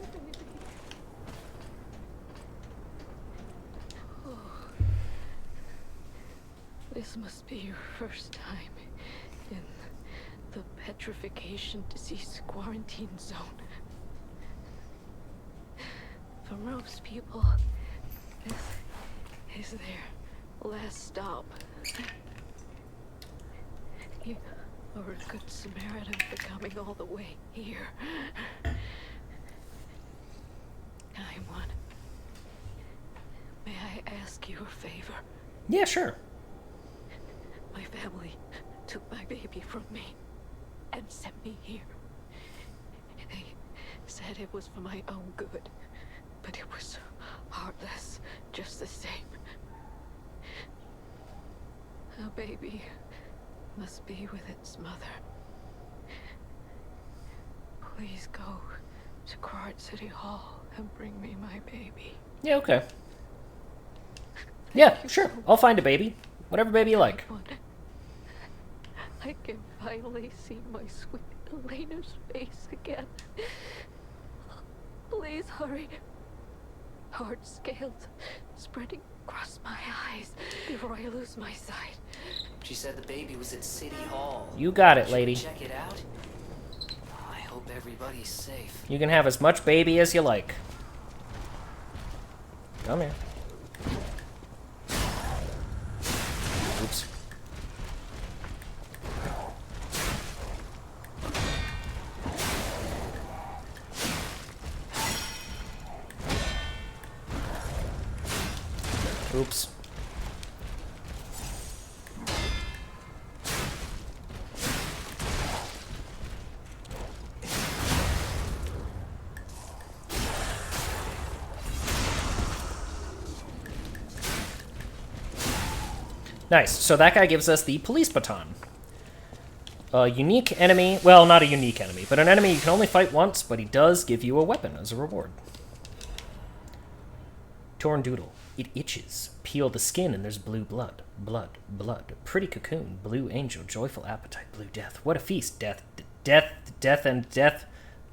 This must be your first time in the petrification disease quarantine zone. For most people, this is their last stop. You are a good Samaritan for coming all the way here. I'm one. May I ask you a favor? Yeah, sure. My family took my baby from me and sent me here. They said it was for my own good, but it was heartless just the same. A baby must be with its mother. Please go to Krat City Hall and bring me my baby. Yeah, okay. Yeah, sure. I'll find a baby. Whatever baby you like. I can finally see my sweet Elena's face again. Please hurry. Hard scales spreading across my eyes before I lose my sight. She said the baby was at City Hall. You got it, Should lady. we check it out? I hope everybody's safe. You can have as much baby as you like. Come here. Oops. Oops. Nice. So that guy gives us the police baton. A unique enemy. Well, not a unique enemy, but an enemy you can only fight once, but he does give you a weapon as a reward. Torn Doodle. It itches. Peel the skin and there's blue blood. Blood. Blood. Pretty cocoon. Blue angel. Joyful appetite. Blue death. What a feast. Death. Death. Death and death.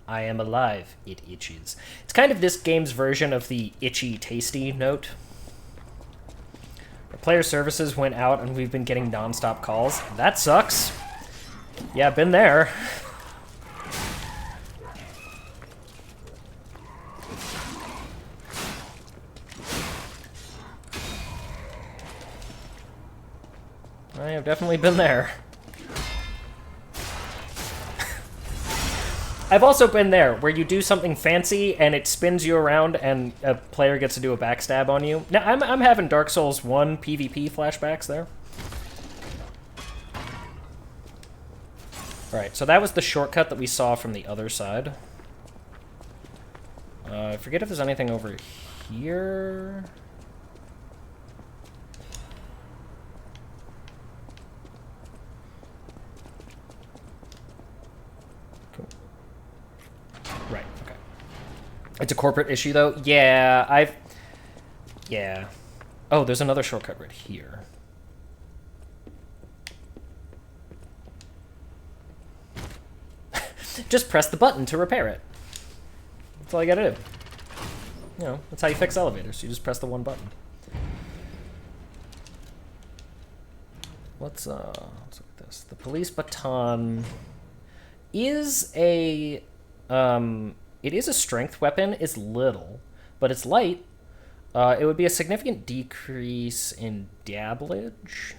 I am alive. It itches. It's kind of this game's version of the itchy tasty note. Our player services went out and we've been getting non-stop calls. That sucks. Yeah, been there. I have definitely been there. I've also been there, where you do something fancy and it spins you around and a player gets to do a backstab on you. Now, I'm having Dark Souls 1 PvP flashbacks there. Alright, so that was the shortcut that we saw from the other side. I forget if there's anything over here. Right, okay. It's a corporate issue, though? Yeah, Yeah. Oh, there's another shortcut right here. Just press the button to repair it. That's all you gotta do. You know, that's how you fix elevators. You just press the one button. Let's look at this. The police baton is a it is a strength weapon. It's little, but it's light. It would be a significant decrease in dabblage.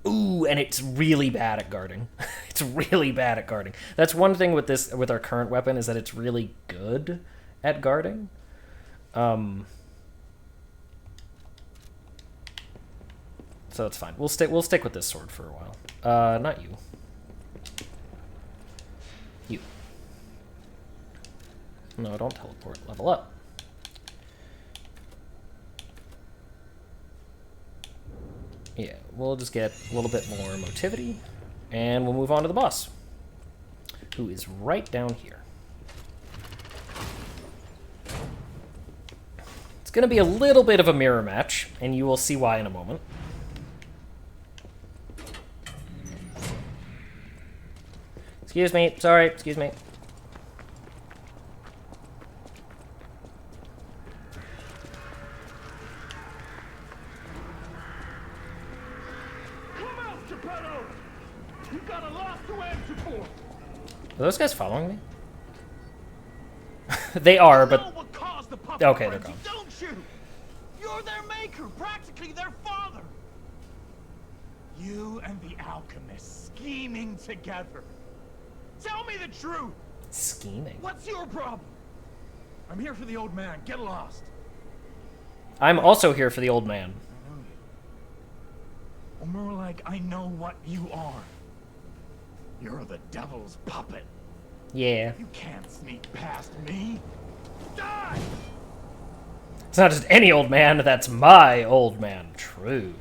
Ooh, and it's really bad at guarding. It's really bad at guarding. That's one thing with this, with our current weapon, is that it's really good at guarding. So it's fine. We'll stick with this sword for a while. Not you. You. No, don't teleport. Level up. Yeah, we'll just get a little bit more motivity, and we'll move on to the boss, who is right down here. It's going to be a little bit of a mirror match, and you will see why in a moment. Excuse me, sorry, excuse me. Are those guys following me? They are, but... Okay, they're gone. Don't you? You're their maker, practically their father. You and the alchemist scheming together. Tell me the truth. Scheming? What's your problem? I'm here for the old man. Get lost. I'm also here for the old man. I know you. Or more like, I know what you are. You're the devil's puppet. Yeah. You can't sneak past me. Die! It's not just any old man, that's my old man. True.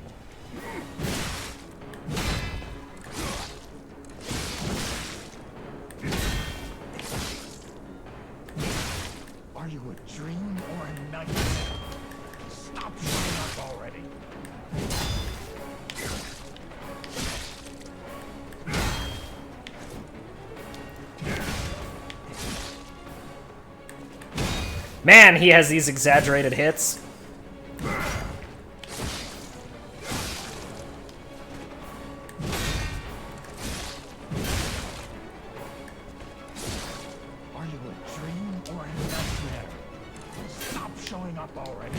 Are you a dream or a nightmare? Stop showing up already. Man, he has these exaggerated hits. Are you a dream or a nightmare? Stop showing up already.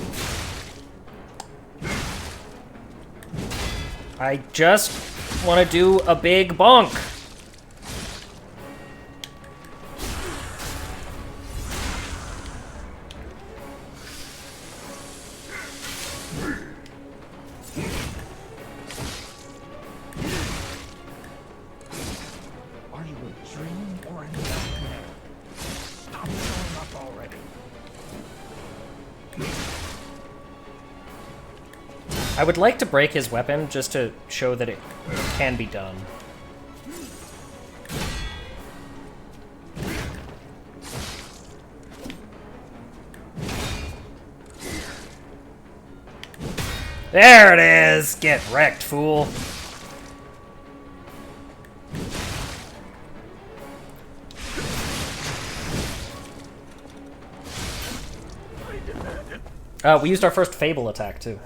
I just want to do a big bonk. Are you a dream or a nightmare? Stop showing up already. I would like to break his weapon just to show that it can be done. There it is! Get wrecked, fool. We used our first Fable attack, too.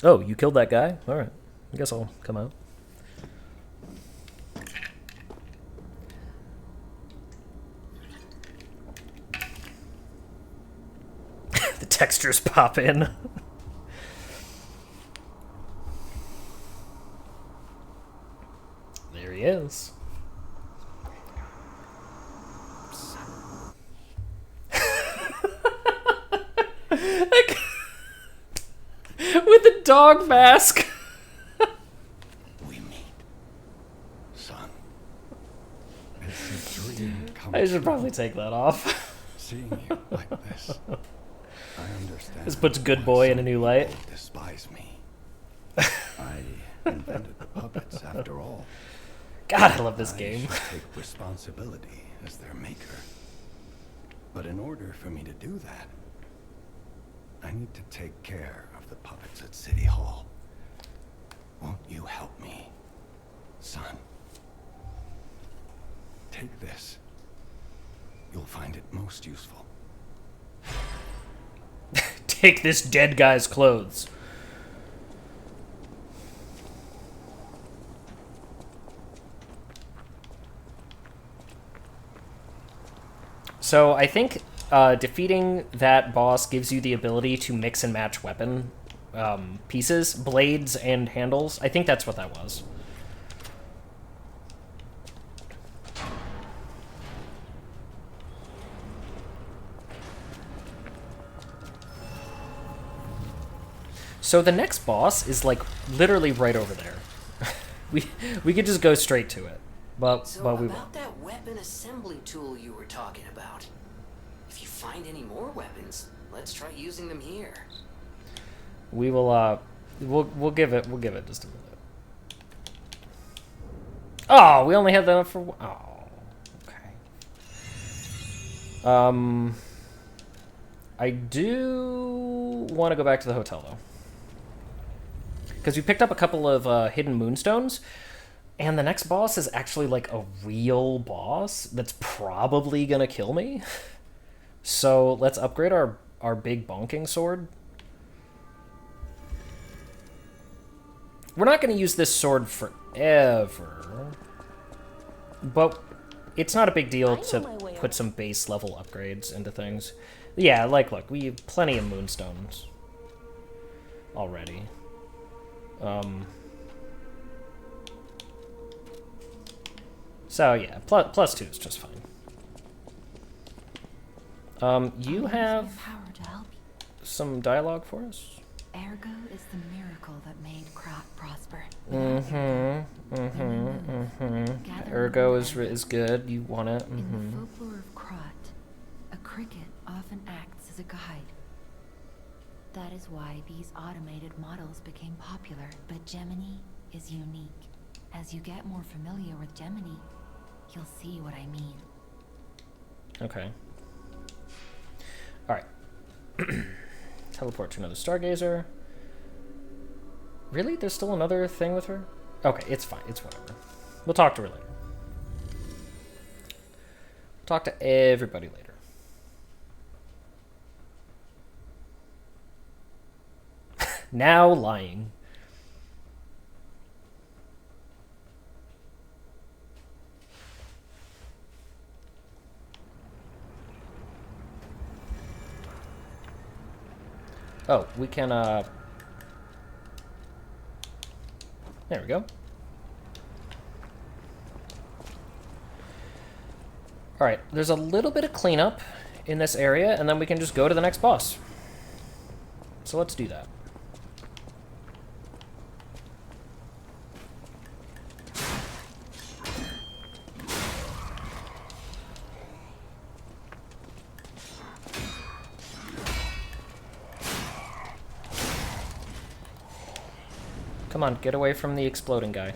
Oh, you killed that guy? Alright. I guess I'll come out. The textures pop in. There he is. With the dog mask. We meet, son. It's a dream come I should true. probably take that off. Seeing you like this, I understand. This puts Good why Boy in a some new light. people despise me. I invented the puppets after all. God, I love this I game. should take responsibility as their maker. But in order for me to do that, I need to take care of the puppets at City Hall. Won't you help me, son? Take this. You'll find it most useful. Take this dead guy's clothes. So I think defeating that boss gives you the ability to mix and match weapon pieces, blades and handles. I think that's what that was. So the next boss is like literally right over there. we could just go straight to it, but we won't. About that weapon assembly tool you were talking about. If you find any more weapons, let's try using them here. We will we'll give it just a minute. Oh, we only have that for okay. I do want to go back to the hotel though. Because we picked up a couple of hidden moonstones, and the next boss is actually like a real boss that's probably gonna kill me. So let's upgrade our big bonking sword. We're not gonna use this sword forever, but it's not a big deal to put some base level upgrades into things. Yeah, like look, we have plenty of moonstones already. So yeah, plus 2 is just fine. You have some dialogue for us? Ergo is the miracle that made Krat prosper. Ergo is good. You want it. In the folklore of Krat, a cricket often acts as a guide. That is why these automated models became popular, but Gemini is unique. As you get more familiar with Gemini, you'll see what I mean. Okay. Alright. Teleport to another Stargazer. Really? There's still another thing with her? Okay, it's fine. It's whatever. We'll talk to her later. Talk to everybody later. Now lying. Oh, we can, there we go. Alright, there's a little bit of cleanup in this area, and then we can just go to the next boss. So let's do that. Come on, get away from the exploding guy.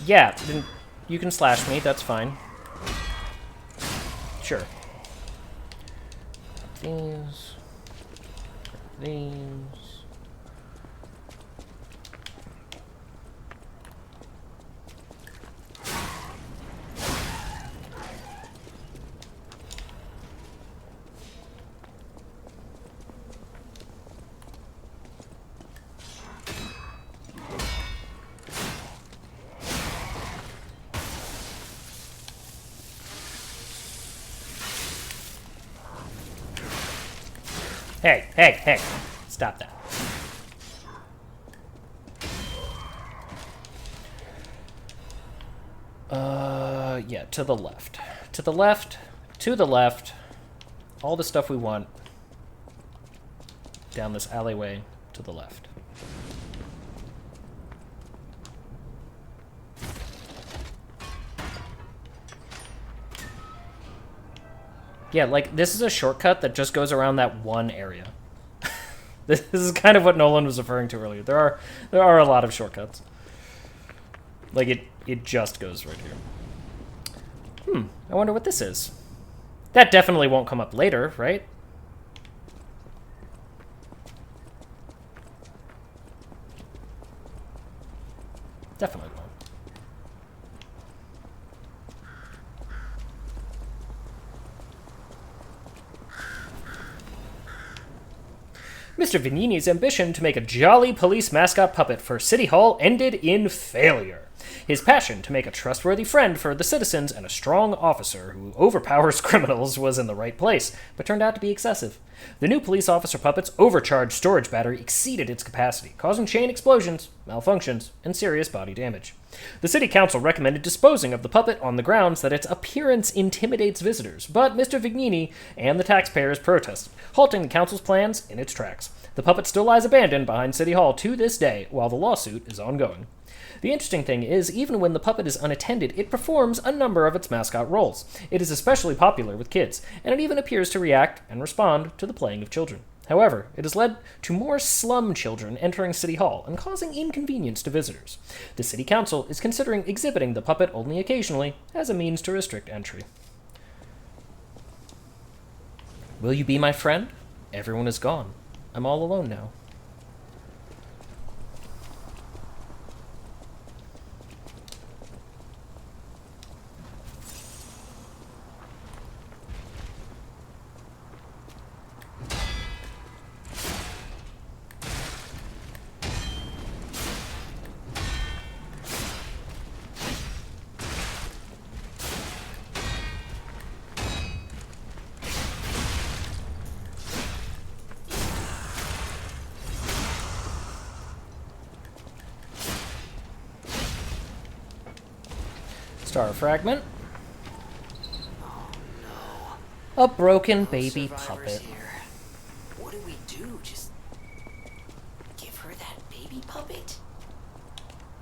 Yeah, you can slash me, that's fine. Sure. These. These. Hey, stop that. Yeah, to the left. To the left, to the left. All the stuff we want. Down this alleyway to the left. Yeah, like, this is a shortcut that just goes around that one area. This is kind of what Nolan was referring to earlier. There are a lot of shortcuts. Like, it just goes right here. I wonder what this is. That definitely won't come up later, right? Definitely will. Mr. Vignini's ambition to make a jolly police mascot puppet for City Hall ended in failure. His passion to make a trustworthy friend for the citizens and a strong officer who overpowers criminals was in the right place, but turned out to be excessive. The new police officer puppet's overcharged storage battery exceeded its capacity, causing chain explosions, malfunctions, and serious body damage. The city council recommended disposing of the puppet on the grounds that its appearance intimidates visitors, but Mr. Vignini and the taxpayers protested, halting the council's plans in its tracks. The puppet still lies abandoned behind City Hall to this day, while the lawsuit is ongoing. The interesting thing is, even when the puppet is unattended, it performs a number of its mascot roles. It is especially popular with kids, and it even appears to react and respond to the playing of children. However, it has led to more slum children entering City Hall and causing inconvenience to visitors. The City Council is considering exhibiting the puppet only occasionally as a means to restrict entry. Will you be my friend? Everyone is gone. I'm all alone now. Star fragment. Oh no. A broken No baby survivors puppet. Here. What do we do? Just give her that baby puppet?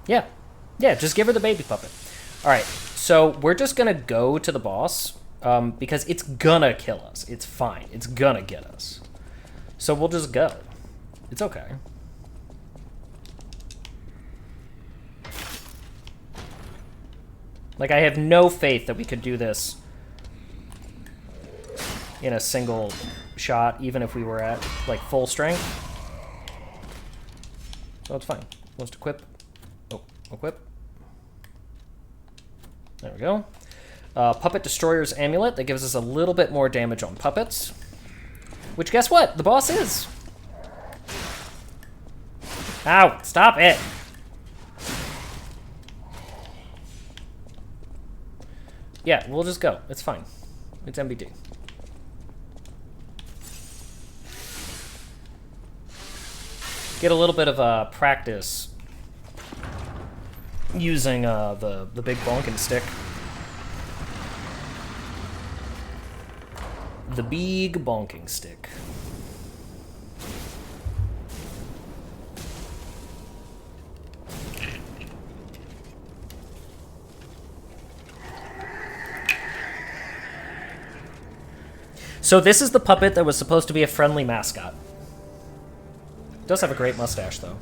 Yeah. Yeah, just give her the baby puppet. Alright, so we're just gonna go to the boss, because it's gonna kill us. It's fine. It's gonna get us. So we'll just go. It's okay. Like, I have no faith that we could do this in a single shot, even if we were at, like, full strength. So it's fine. Let's equip. Oh, equip. There we go. Puppet Destroyer's Amulet. That gives us a little bit more damage on puppets. Which, guess what? The boss is. Ow! Stop it! Yeah, we'll just go. It's fine. It's MBD. Get a little bit of practice using the big bonking stick. The big bonking stick. So this is the puppet that was supposed to be a friendly mascot. It does have a great mustache, though.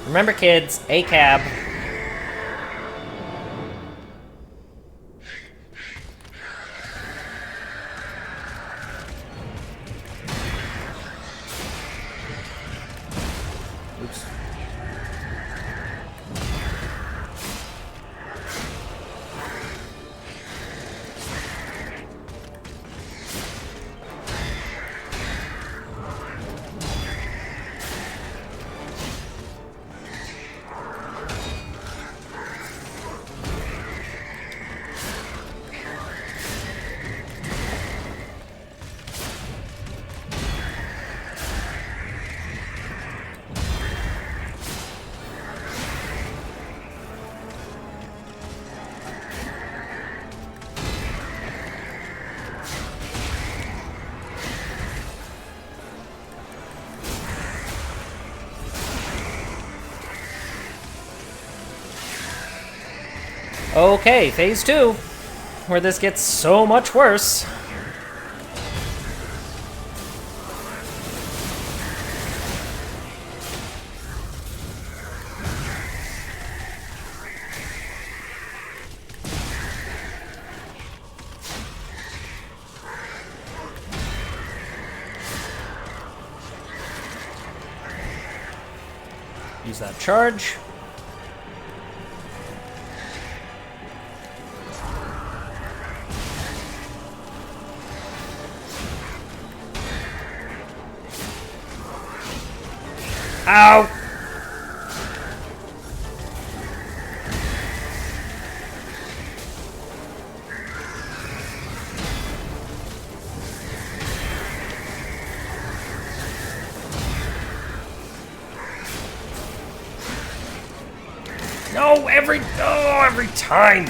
Remember, kids, a cab. Oops. Okay, phase 2, where this gets so much worse. Use that charge. Ow! No, every time.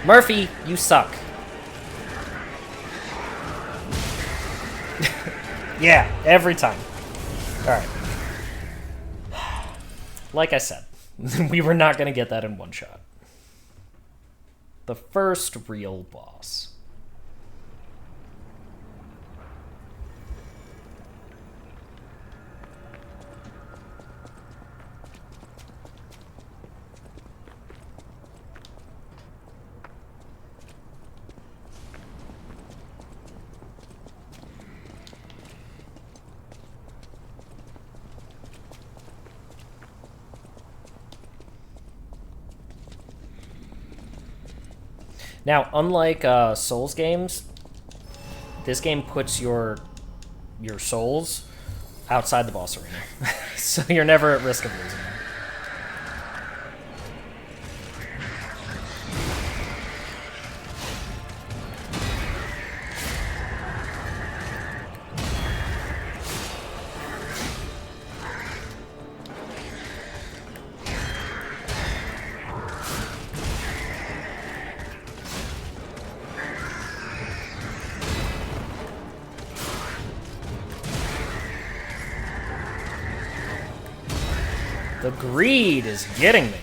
Murphy, you suck. Yeah, every time. Alright. Like I said, we were not going to get that in one shot. The first real boss. Now, unlike Souls games, this game puts your souls outside the boss arena, so you're never at risk of losing them. The greed is getting me.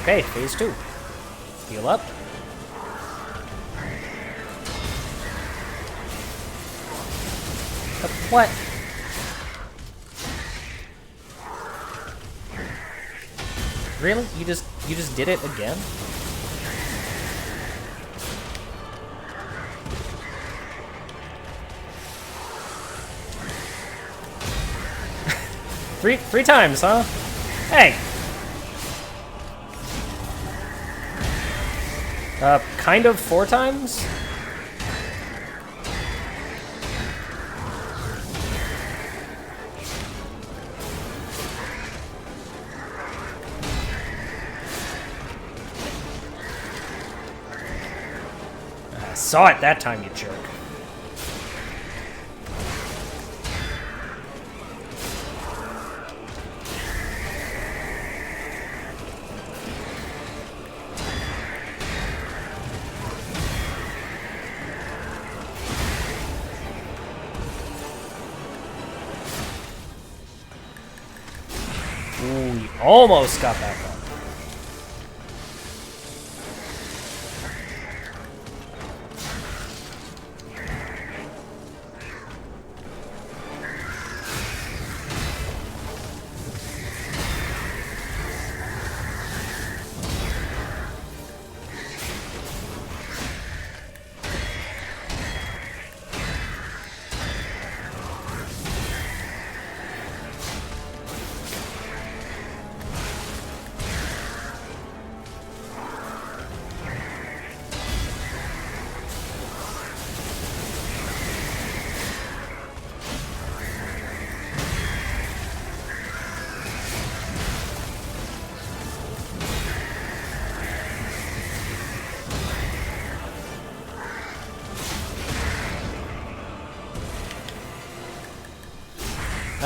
Okay, phase 2. Heal up. What? Really? You just did it again? Three times, huh? Hey. Kind of 4 times? I saw it that time, you jerk. Ooh, we almost got back up.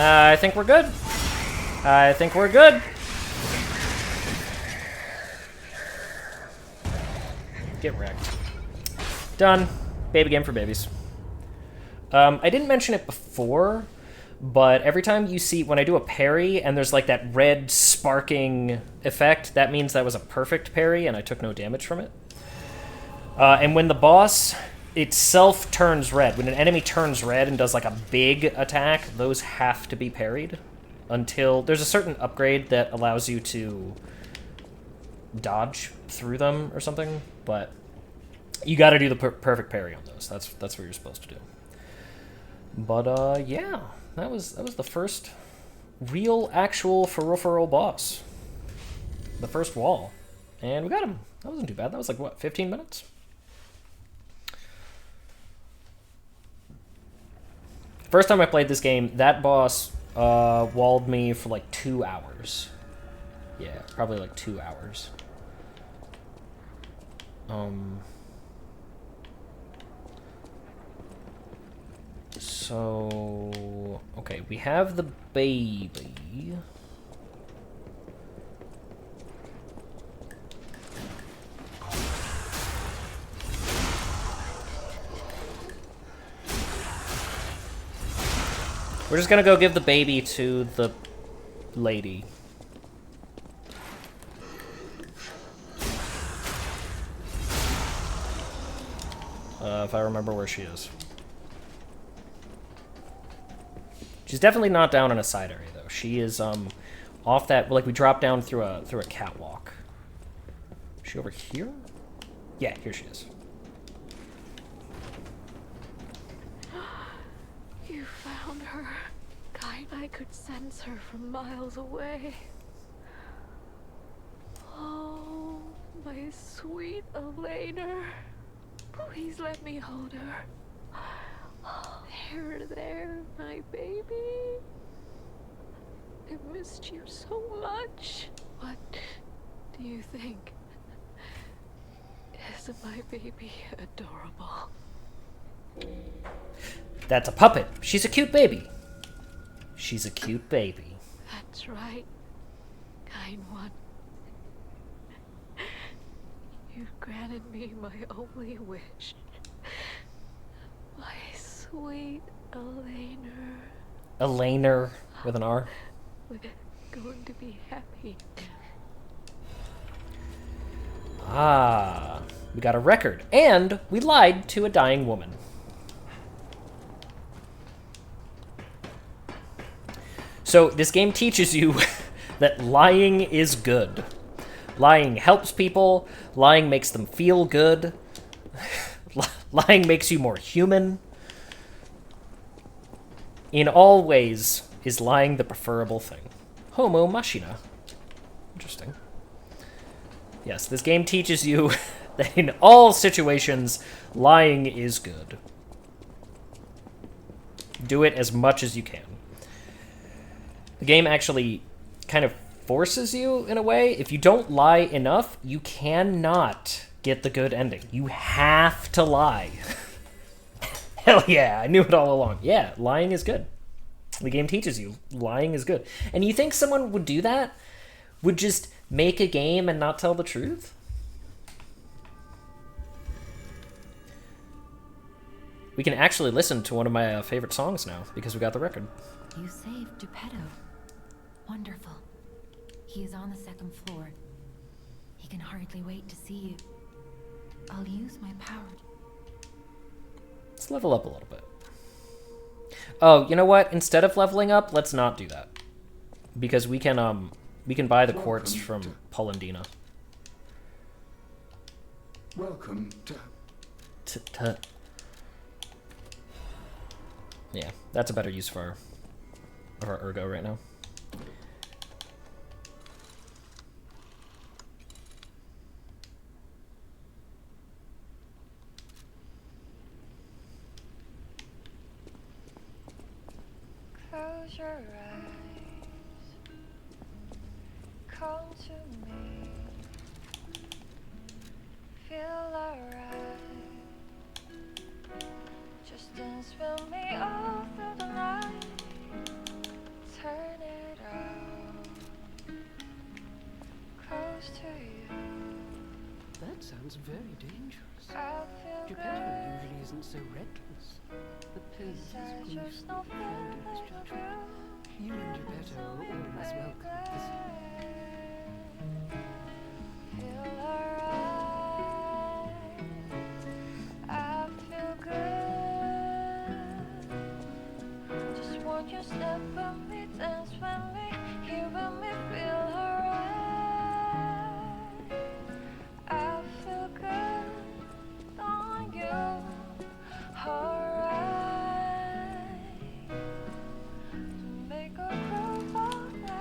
I think we're good. I think we're good. Get wrecked. Done. Baby game for babies. I didn't mention it before, but every time you see, when I do a parry and there's like that red sparking effect, that means that was a perfect parry and I took no damage from it. And when the boss itself turns red, when an enemy turns red and does like a big attack, those have to be parried until there's a certain upgrade that allows you to dodge through them or something, but you got to do the perfect parry on those. That's what you're supposed to do. But yeah, that was the first real actual for real boss. The first wall. And we got him. That wasn't too bad. That was like what, 15 minutes? First time I played this game, that boss walled me for like 2 hours. Yeah, probably like 2 hours. So, okay, we have the baby. We're just gonna go give the baby to the lady. If I remember where she is. She's definitely not down in a side area though. She is off that, like, we dropped down through a catwalk. Is she over here? Yeah, here she is. You found her. I could sense her from miles away. Oh, my sweet Elena. Please let me hold her. There, my baby. I missed you so much. What do you think? Isn't my baby adorable? That's a puppet. She's a cute baby. She's a cute baby. That's right, kind one. You've granted me my only wish. My sweet Elena. Elena with an R. We're going to be happy. Ah, we got a record. And we lied to a dying woman. So this game teaches you that lying is good. Lying helps people. Lying makes them feel good. Lying makes you more human. In all ways, is lying the preferable thing. Homo machina. Interesting. Yes, this game teaches you that in all situations, lying is good. Do it as much as you can. The game actually kind of forces you in a way. If you don't lie enough, you cannot get the good ending. You have to lie. Hell yeah, I knew it all along. Yeah, lying is good. The game teaches you lying is good. And you think someone would do that? Would just make a game and not tell the truth? We can actually listen to one of my favorite songs now because we got the record. You saved Geppetto. Wonderful. He is on the second floor. He can hardly wait to see you. I'll use my power. Let's level up a little bit. Oh, you know what? Instead of leveling up, let's not do that. Because we can buy the quartz from Polendina. Welcome to... Yeah, that's a better use of our ergo right now. Close your eyes, come to me, feel alright, just dance with me all through the night, turn it out, close to you. That sounds very dangerous. I feel Geppetto usually isn't so reckless. The pace is there's grief just no and his feeling judgment. You and Geppetto are always welcome. Feel alright. I feel good. Just want you step with me, dance with me, here with me, feel alright. I feel good on you, alright. Make a groove all night.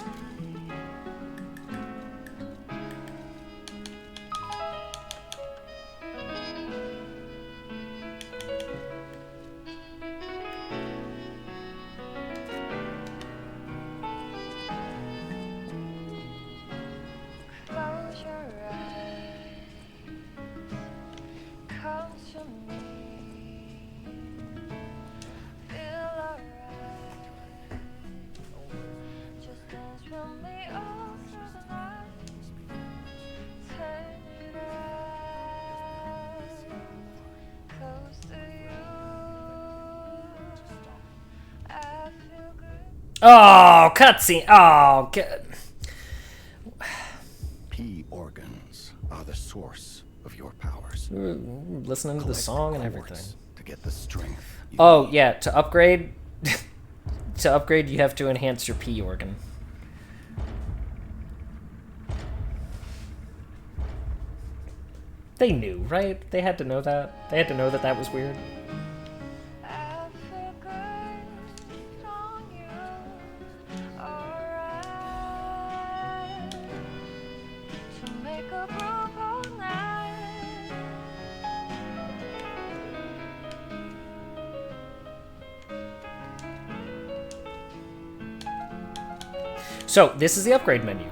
Close your eyes, come to me, feel alright. Just dance with me all through the night. Turn it out, close to you. I feel good. Oh, cutscene. Oh, P organs are the source of your powers. listening to the Collect song and quartz everything. to get the strength. You Oh, need. yeah, to upgrade, you have to enhance your P organ. They knew, right? They had to know that. They had to know that that was weird. I feel good on you, alright. To make a groove all night. So, this is the upgrade menu.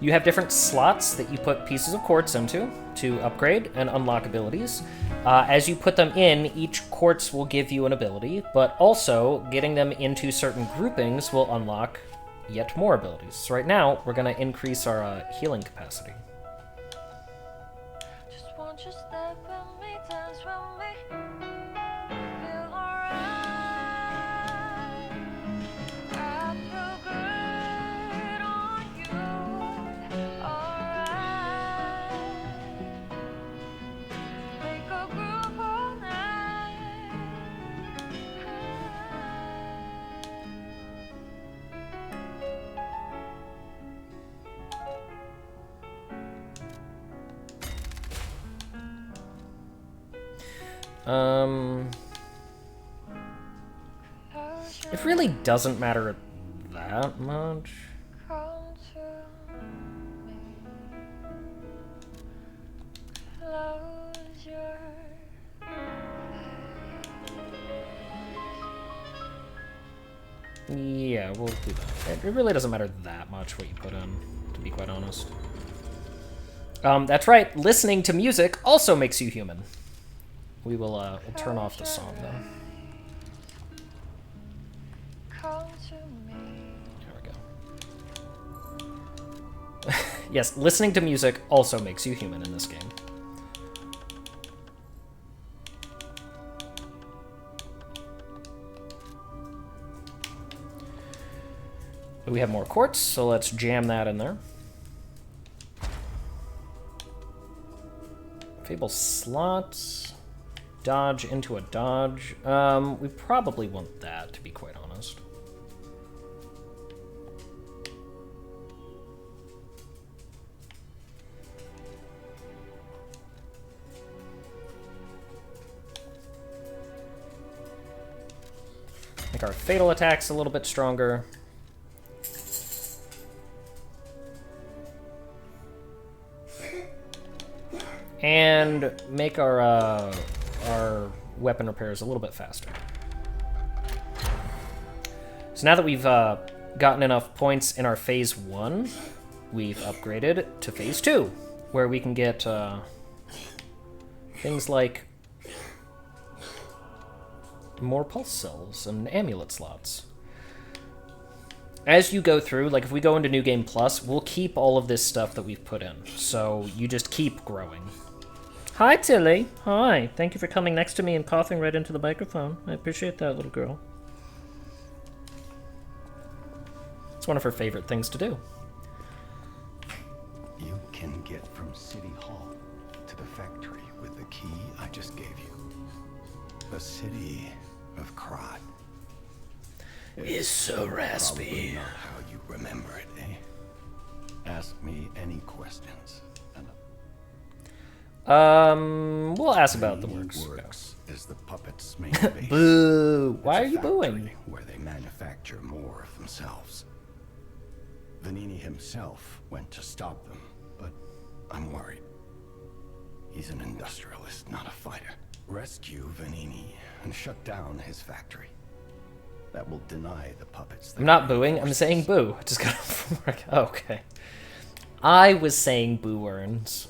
You have different slots that you put pieces of quartz into to upgrade and unlock abilities. As you put them in, each quartz will give you an ability, but also getting them into certain groupings will unlock yet more abilities. So right now, we're going to increase our healing capacity. Just want you step with me, dance with me, feel alright. I feel good on you, alright. Make a groove all night. It really doesn't matter that much. Come to me. Close your Yeah, we'll do that. It really doesn't matter that much what you put in, to be quite honest. That's right, listening to music also makes you human. We'll turn off the song, though. come to me. There we go. Yes, listening to music also makes you human in this game. We have more quartz, so let's jam that in there. Fable slots. Dodge into a dodge. We probably want that, to be quite honest. Make our fatal attacks a little bit stronger. And make our weapon repairs a little bit faster. So now that we've gotten enough points in our phase 1, we've upgraded to phase 2, where we can get things like more pulse cells and amulet slots. As you go through, like if we go into New Game Plus, we'll keep all of this stuff that we've put in. So you just keep growing. Hi, Tilly. Hi. Thank you for coming next to me and coughing right into the microphone. I appreciate that, little girl. It's one of her favorite things to do. You can get from City Hall to the factory with the key I just gave you. The City of Krat. Is so raspy. Probably not how you remember it, eh? Ask me any questions. We'll ask about the works. Works is the puppet's main base. Boo! Why are It's a you booing? factory where they manufacture more of themselves. Vanini himself went to stop them, but I'm worried. He's an industrialist, not a fighter. Rescue Vanini and shut down his factory. That will deny the puppets. I'm not booing, I'm saying boo. I just got off from work. Oh, okay. I was saying boo earns.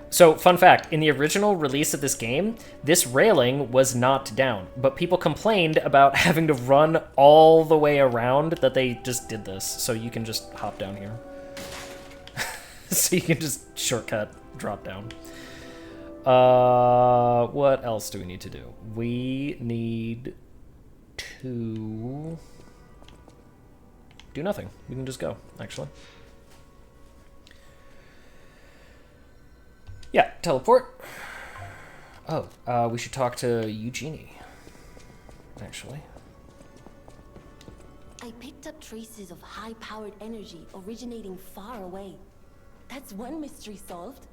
So, fun fact, in the original release of this game, this railing was knocked down, but people complained about having to run all the way around that they just did this, so you can just hop down here. So you can just shortcut drop down. What else do we need to do? We need to do nothing. We can just go, actually. Yeah, teleport. Oh, we should talk to Eugenie, actually. I picked up traces of high-powered energy originating far away. That's one mystery solved.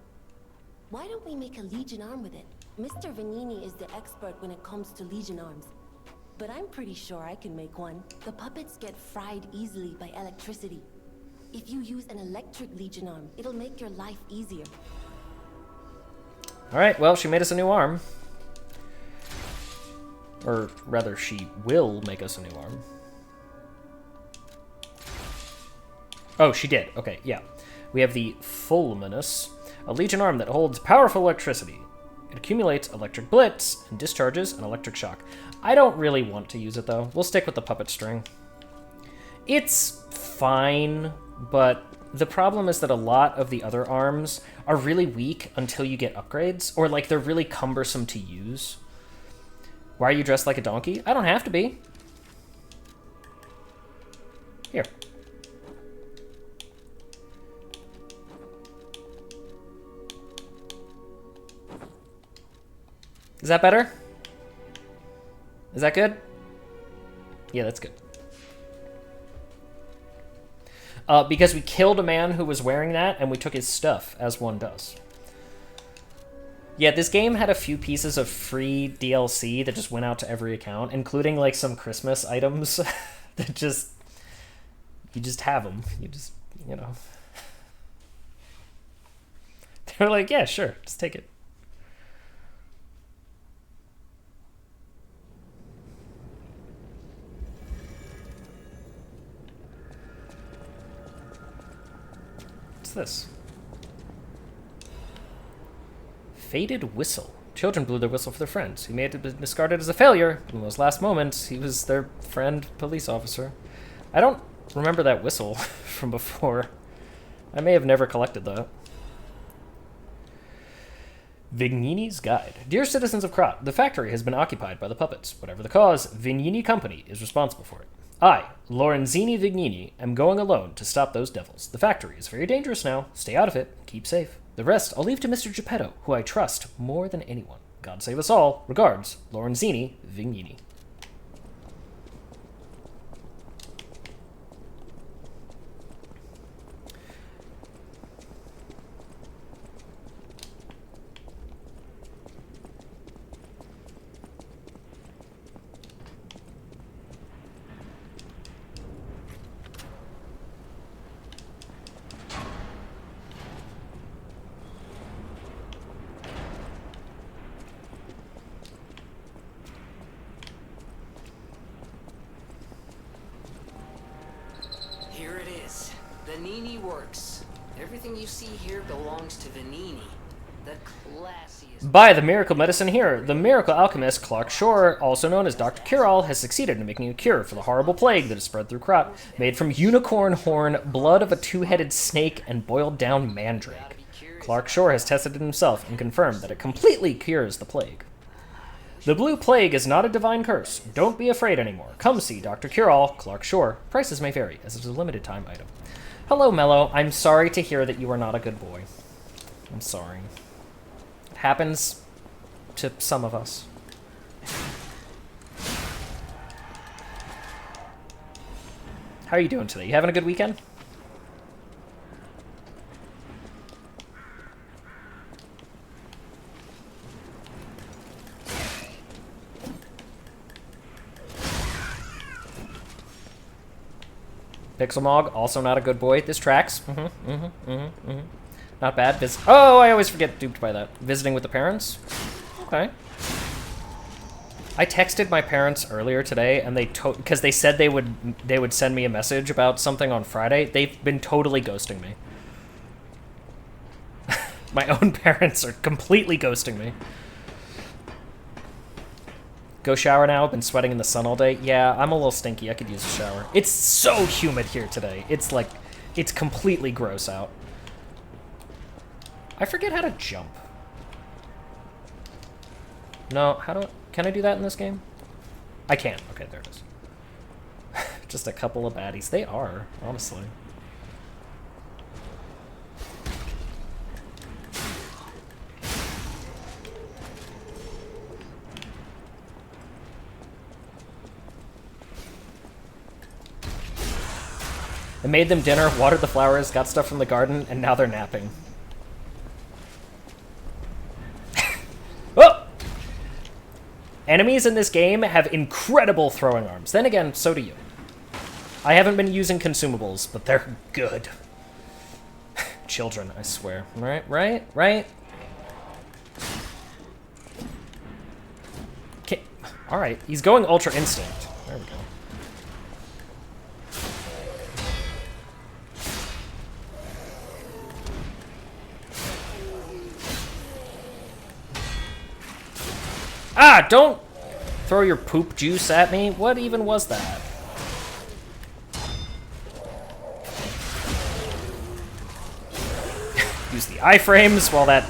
Why don't we make a Legion arm with it? Mr. Vanini is the expert when it comes to Legion arms. But I'm pretty sure I can make one. The puppets get fried easily by electricity. If you use an electric Legion arm, it'll make your life easier. Alright, well, she made us a new arm. Or rather, she will make us a new arm. Oh, she did. Okay, yeah. We have the Fulminous, a Legion arm that holds powerful electricity. It accumulates electric blitz and discharges an electric shock. I don't really want to use it, though. We'll stick with the puppet string. It's fine, but the problem is that a lot of the other arms are really weak until you get upgrades, or like they're really cumbersome to use. Why are you dressed like a donkey? I don't have to be. Here. Is that better? Is that good? Yeah, that's good. Because we killed a man who was wearing that, and we took his stuff, as one does. Yeah, this game had a few pieces of free DLC that just went out to every account, including, like, some Christmas items that just... You just have them. You just, you know... They're like, yeah, sure, just take it. What's this? Faded whistle. Children blew their whistle for their friends. He may have been discarded as a failure. In those last moments, he was their friend, police officer. I don't remember that whistle from before. I may have never collected that. Vignini's Guide. Dear citizens of Krat, the factory has been occupied by the puppets. Whatever the cause, Vignini Company is responsible for it. I, Lorenzini Vignini, am going alone to stop those devils. The factory is very dangerous now. Stay out of it. Keep safe. The rest I'll leave to Mr. Geppetto, who I trust more than anyone. God save us all. Regards, Lorenzini Vignini. Vanini works. Everything you see here belongs to Vanini, the classiest. By the miracle medicine here, the miracle alchemist Clark Shore, also known as Dr. Cure-All, has succeeded in making a cure for the horrible plague that has spread through Krat, made from unicorn horn, blood of a two-headed snake, and boiled down mandrake. Clark Shore has tested it himself and confirmed that it completely cures the plague. The Blue Plague is not a divine curse. Don't be afraid anymore. Come see Dr. Cure-All, Clark Shore. Prices may vary, as it is a limited time item. Hello, Mello. I'm sorry to hear that you are not a good boy. I'm sorry. It happens to some of us. How are you doing today? You having a good weekend? Pixelmog, also not a good boy. This tracks. Not bad. Oh, I always forget duped by that. Visiting with the parents? Okay. I texted my parents earlier today, and they because they said they would send me a message about something on Friday. They've been totally ghosting me. My own parents are completely ghosting me. Go shower now. Been sweating in the sun all day. Yeah, I'm a little stinky. I could use a shower. It's so humid here today. It's like, it's completely gross out. I forget how to jump. No, can I do that in this game? I can. Okay, there it is. Just a couple of baddies. They are, honestly. I made them dinner, watered the flowers, got stuff from the garden, and now they're napping. Oh! Enemies in this game have incredible throwing arms. Then again, so do you. I haven't been using consumables, but they're good. Children, I swear. Right? Okay. Alright, he's going Ultra Instinct. There we go. Ah, don't throw your poop juice at me. What even was that? Use the iframes while that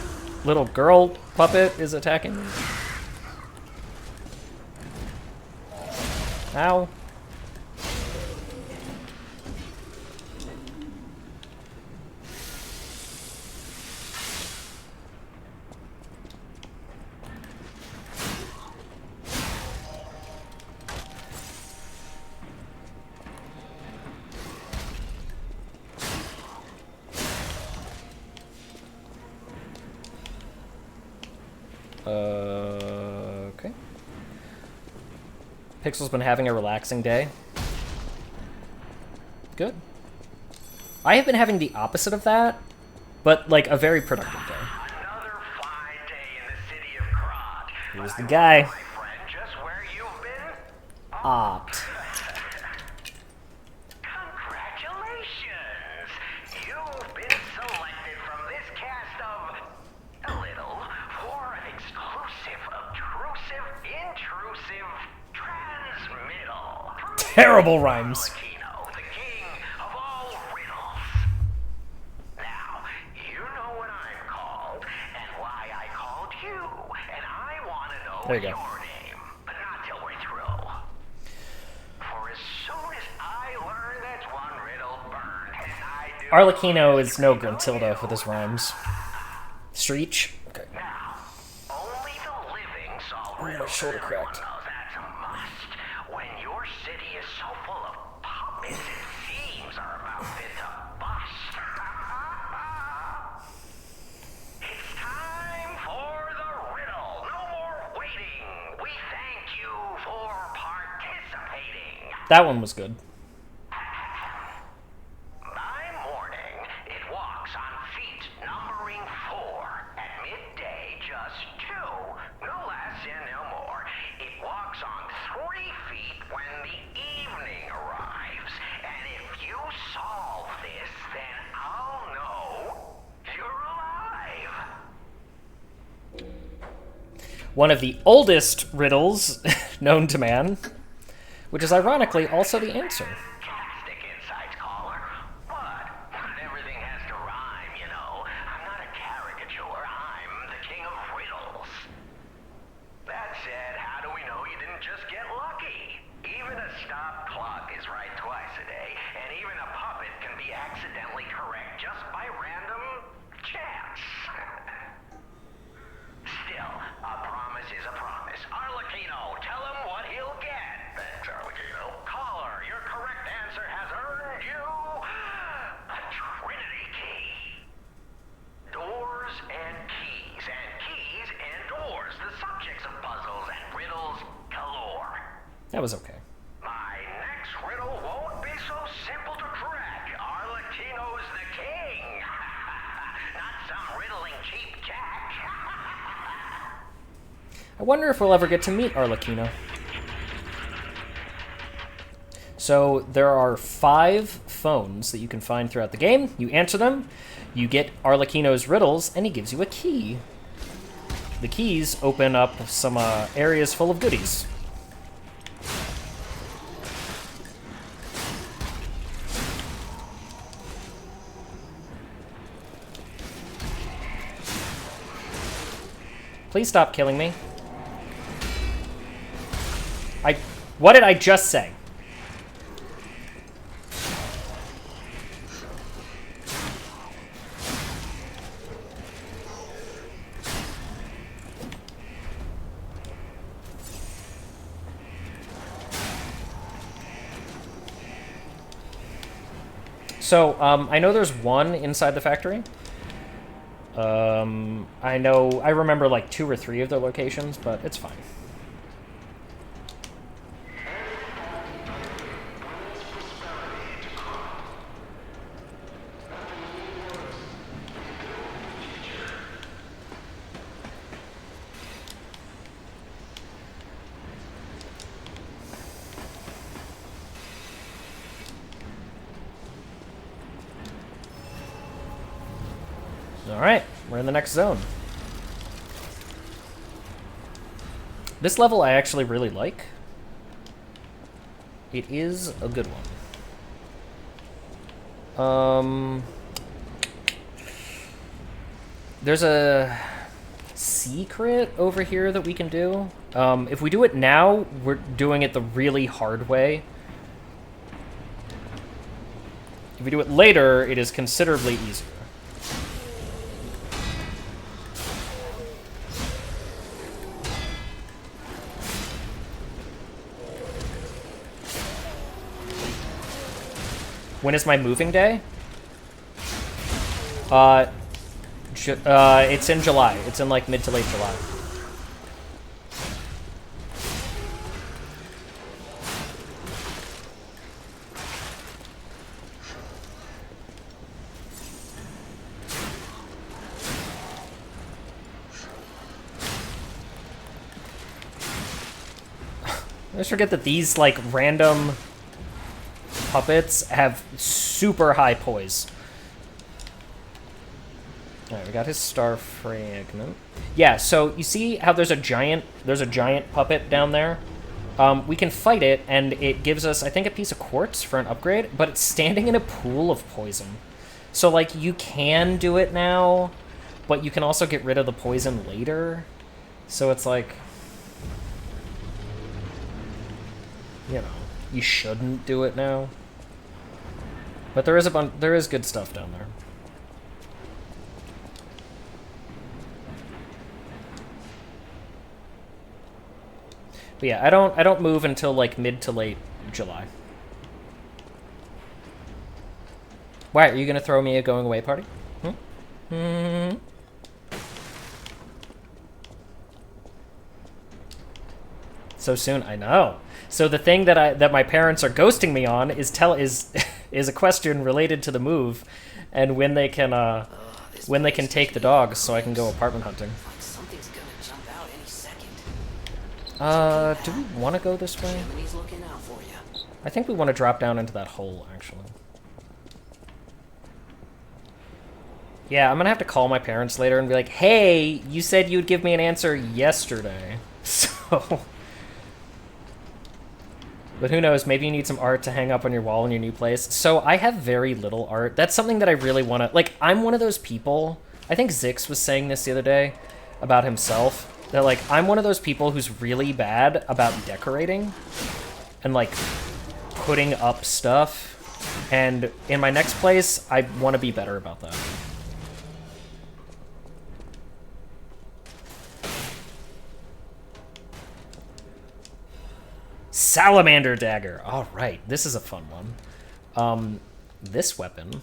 little girl puppet is attacking me. Ow. Okay. Pixel's been having a relaxing day. Good. I have been having the opposite of that, but like a very productive day. Another fine day in the city of Krat. Here's the guy. My friend, just where you've been? Opt. Congratulations! You've been selected from this cast of a little for an exclusive, obtrusive, intrusive transmittal. Terrible rhymes. The king of all riddles. Now, you know what I'm called and why I called you, and I want to know There you go. your name, but not till we're through. For as soon as I learn that one riddle burned, and I do. Arlecchino is no Gruntilda with his rhymes. Streech? Okay. Now, only the living solve Oh, my riddles. shoulder Everyone cracked. knows that's a must. When your city is so full of puppets, it seems are about fit to bust. It's time for the riddle. No more waiting. We thank you for participating. That one was good. By morning, it walks on feet numbering 4. At midday, just 2. No less and no more. It walks on 3 feet when the evening arrives. And if you solve this, then I'll know you're alive. One of the oldest riddles known to man, which is ironically also the answer. Fantastic insights, caller. But not everything has to rhyme, you know. I'm not a caricature. I'm the king of riddles. That said, just get lucky. Even a stopped clock is right twice a day, and even a puppet can be accidentally correct just by random chance. Still, a promise is a promise. Arlecchino, tell him what he'll get. Thanks, Arlecchino. Caller, your correct answer has earned you a Trinity key. Doors and keys and doors, the subjects of puzzles and riddles galore. That was okay. My next riddle won't be so simple to crack. Arlecchino's the king. Not some riddling cheap jack. I wonder if we'll ever get to meet Arlecchino. So there are 5 phones that you can find throughout the game. You answer them, you get Arlecchino's riddles, and he gives you a key. The keys open up some areas full of goodies. Please stop killing me. What did I just say? So, I know there's one inside the factory. I remember like 2 or 3 of the locations, but it's fine. Alright, we're in the next zone. This level I actually really like. It is a good one. There's a secret over here that we can do. If we do it now, we're doing it the really hard way. If we do it later, it is considerably easier. When is my moving day? It's in July. It's in like mid to late July. I just forget that these like random puppets have super high poise. Alright, we got his star fragment. Yeah, so you see how there's a giant puppet down there? We can fight it, and it gives us, I think, a piece of quartz for an upgrade, but it's standing in a pool of poison. So, like, you can do it now, but you can also get rid of the poison later. So it's like, you know, you shouldn't do it now. But there is good stuff down there. But yeah, I don't move until like mid to late July. Why, are you gonna throw me a going away party? So soon, I know. So the thing that my parents are ghosting me on is is a question related to the move, and when they can take the dogs, so I can go apartment hunting. Something's gonna jump out any second. Do we want to go this way? He's looking out for you. I think we want to drop down into that hole, actually. Yeah, I'm gonna have to call my parents later and be like, "Hey, you said you'd give me an answer yesterday." So. But who knows, maybe you need some art to hang up on your wall in your new place. So I have very little art. That's something that I really want to... Like, I'm one of those people... I think Zix was saying this the other day about himself. That, like, I'm one of those people who's really bad about decorating and, like, putting up stuff. And in my next place, I want to be better about that. Salamander dagger. All right, this is a fun one. This weapon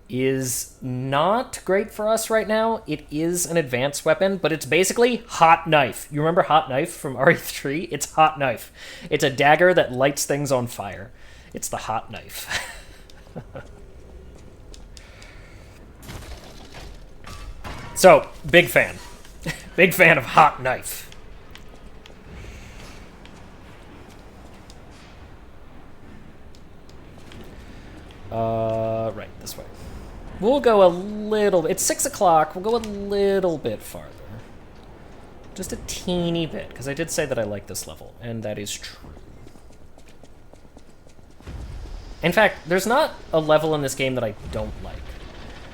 is not great for us right now. It is an advanced weapon, but it's basically hot knife. You remember hot knife from RE3? It's hot knife. It's a dagger that lights things on fire. It's the hot knife. So, big fan. Big fan of hot knife. Right, this way. We'll go a little... It's 6 o'clock. We'll go a little bit farther. Just a teeny bit, because I did say that I like this level, and that is true. In fact, there's not a level in this game that I don't like,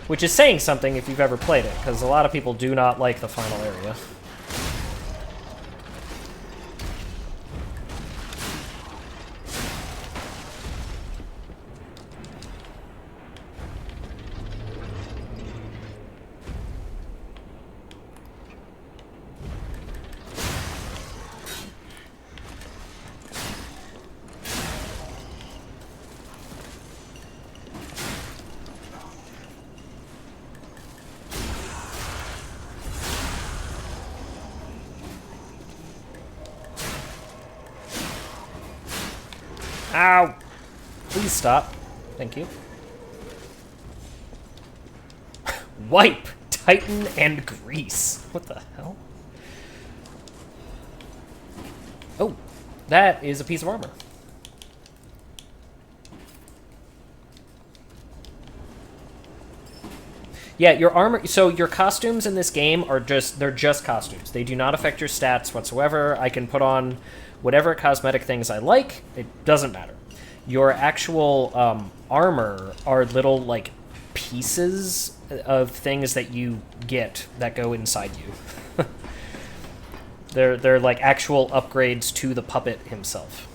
which is saying something if you've ever played it, because a lot of people do not like the final area. Ow! Please stop. Thank you. Wipe, tighten, and grease. What the hell? Oh, that is a piece of armor. Yeah, your armor... So your costumes in this game are just... They're just costumes. They do not affect your stats whatsoever. I can put on whatever cosmetic things I like. It doesn't matter. Your actual armor are little, like, pieces of things that you get that go inside you. They're like actual upgrades to the puppet himself.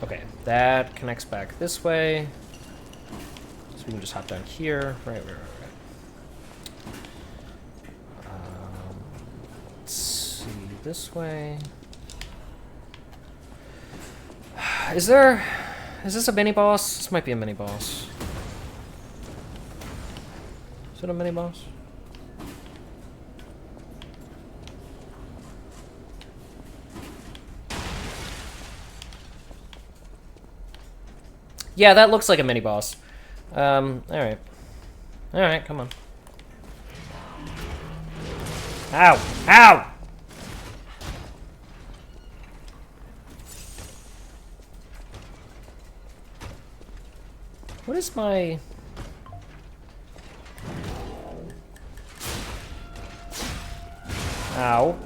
Okay, that connects back this way. So we can just hop down here. Right. Let's see, this way. Is this a mini-boss? This might be a mini-boss. Is it a mini-boss? Yeah, that looks like a mini-boss. Alright. Alright, come on. Ow! Ow! What is my... Ow.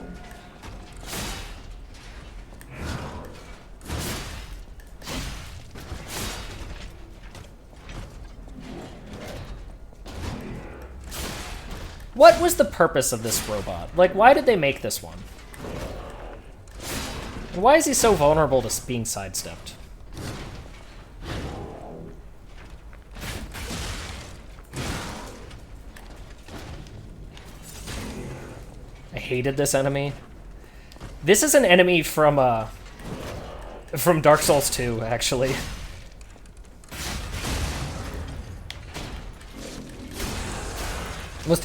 What was the purpose of this robot? Like, why did they make this one? And why is he so vulnerable to being sidestepped? I hated this enemy. This is an enemy from Dark Souls 2, actually.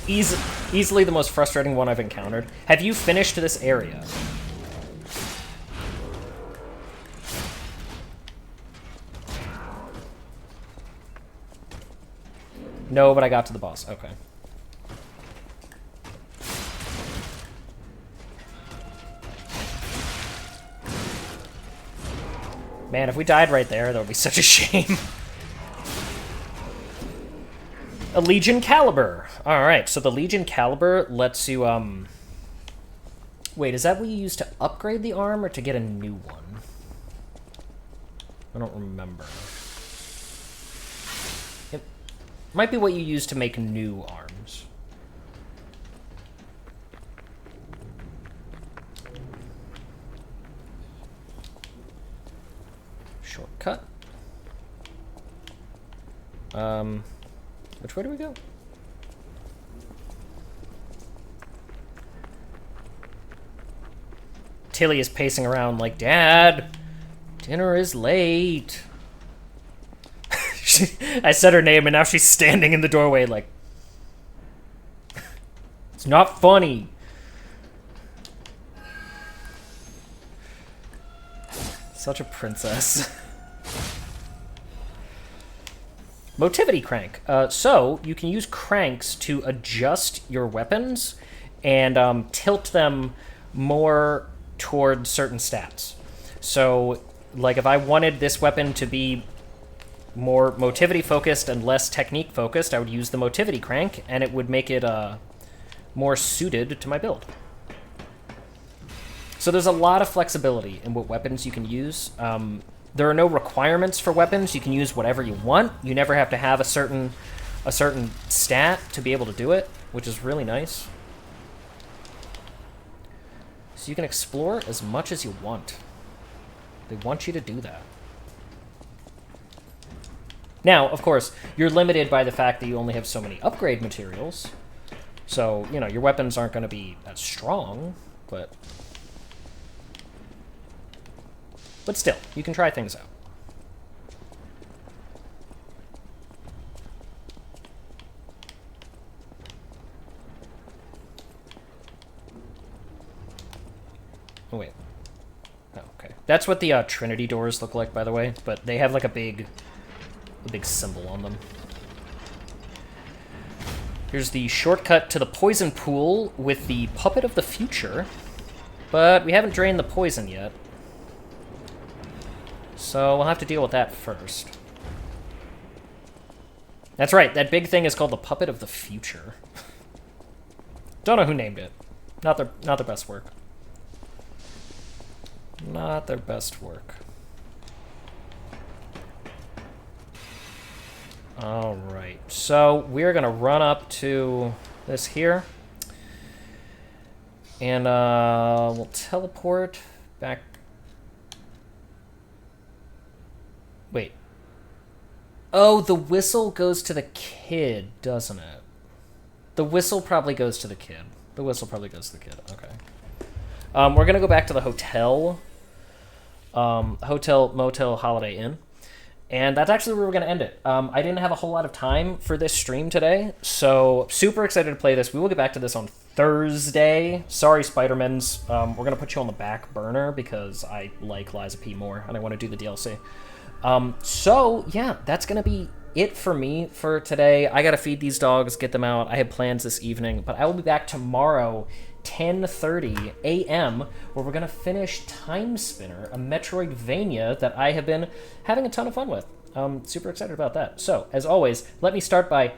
Easily the most frustrating one I've encountered. Have you finished this area? No, but I got to the boss. Okay. Man, if we died right there, that would be such a shame. A Legion Caliber. Alright, so the Legion Caliber lets you, Wait, is that what you use to upgrade the arm or to get a new one? I don't remember. It might be what you use to make new arms. Shortcut. Which way do we go? Tilly is pacing around like, Dad, dinner is late. I said her name and now she's standing in the doorway like, it's not funny. Such a princess. Motivity crank. So you can use cranks to adjust your weapons and tilt them more toward certain stats. So, like, if I wanted this weapon to be more motivity focused and less technique focused, I would use the motivity crank, and it would make it more suited to my build. So there's a lot of flexibility in what weapons you can use. There are no requirements for weapons. You can use whatever you want. You never have to have a certain stat to be able to do it, which is really nice. So you can explore as much as you want. They want you to do that. Now, of course, you're limited by the fact that you only have so many upgrade materials. So, you know, your weapons aren't going to be as strong, but still, you can try things out. Oh, wait. Oh, okay. That's what the Trinity doors look like, by the way, but they have like a big symbol on them. Here's the shortcut to the poison pool with the Puppet of the Future, but we haven't drained the poison yet. So we'll have to deal with that first. That's right, that big thing is called the Puppet of the Future. Don't know who named it. Not their best work. Not their best work. Alright, so we're gonna run up to this here. And we'll teleport back. Wait. Oh, the whistle goes to the kid, doesn't it? The whistle probably goes to the kid. The whistle probably goes to the kid. Okay. We're going to go back to the hotel. Hotel, Motel, Holiday Inn. And that's actually where we're going to end it. I didn't have a whole lot of time for this stream today, so super excited to play this. We will get back to this on Thursday. Sorry, Spider-Mans. We're going to put you on the back burner because I like Liza P more, and I want to do the DLC. So, yeah, that's going to be it for me for today. I got to feed these dogs, get them out. I had plans this evening, but I will be back tomorrow, 10:30 a.m., where we're going to finish Time Spinner, a Metroidvania that I have been having a ton of fun with. Super excited about that. So, as always, let me start by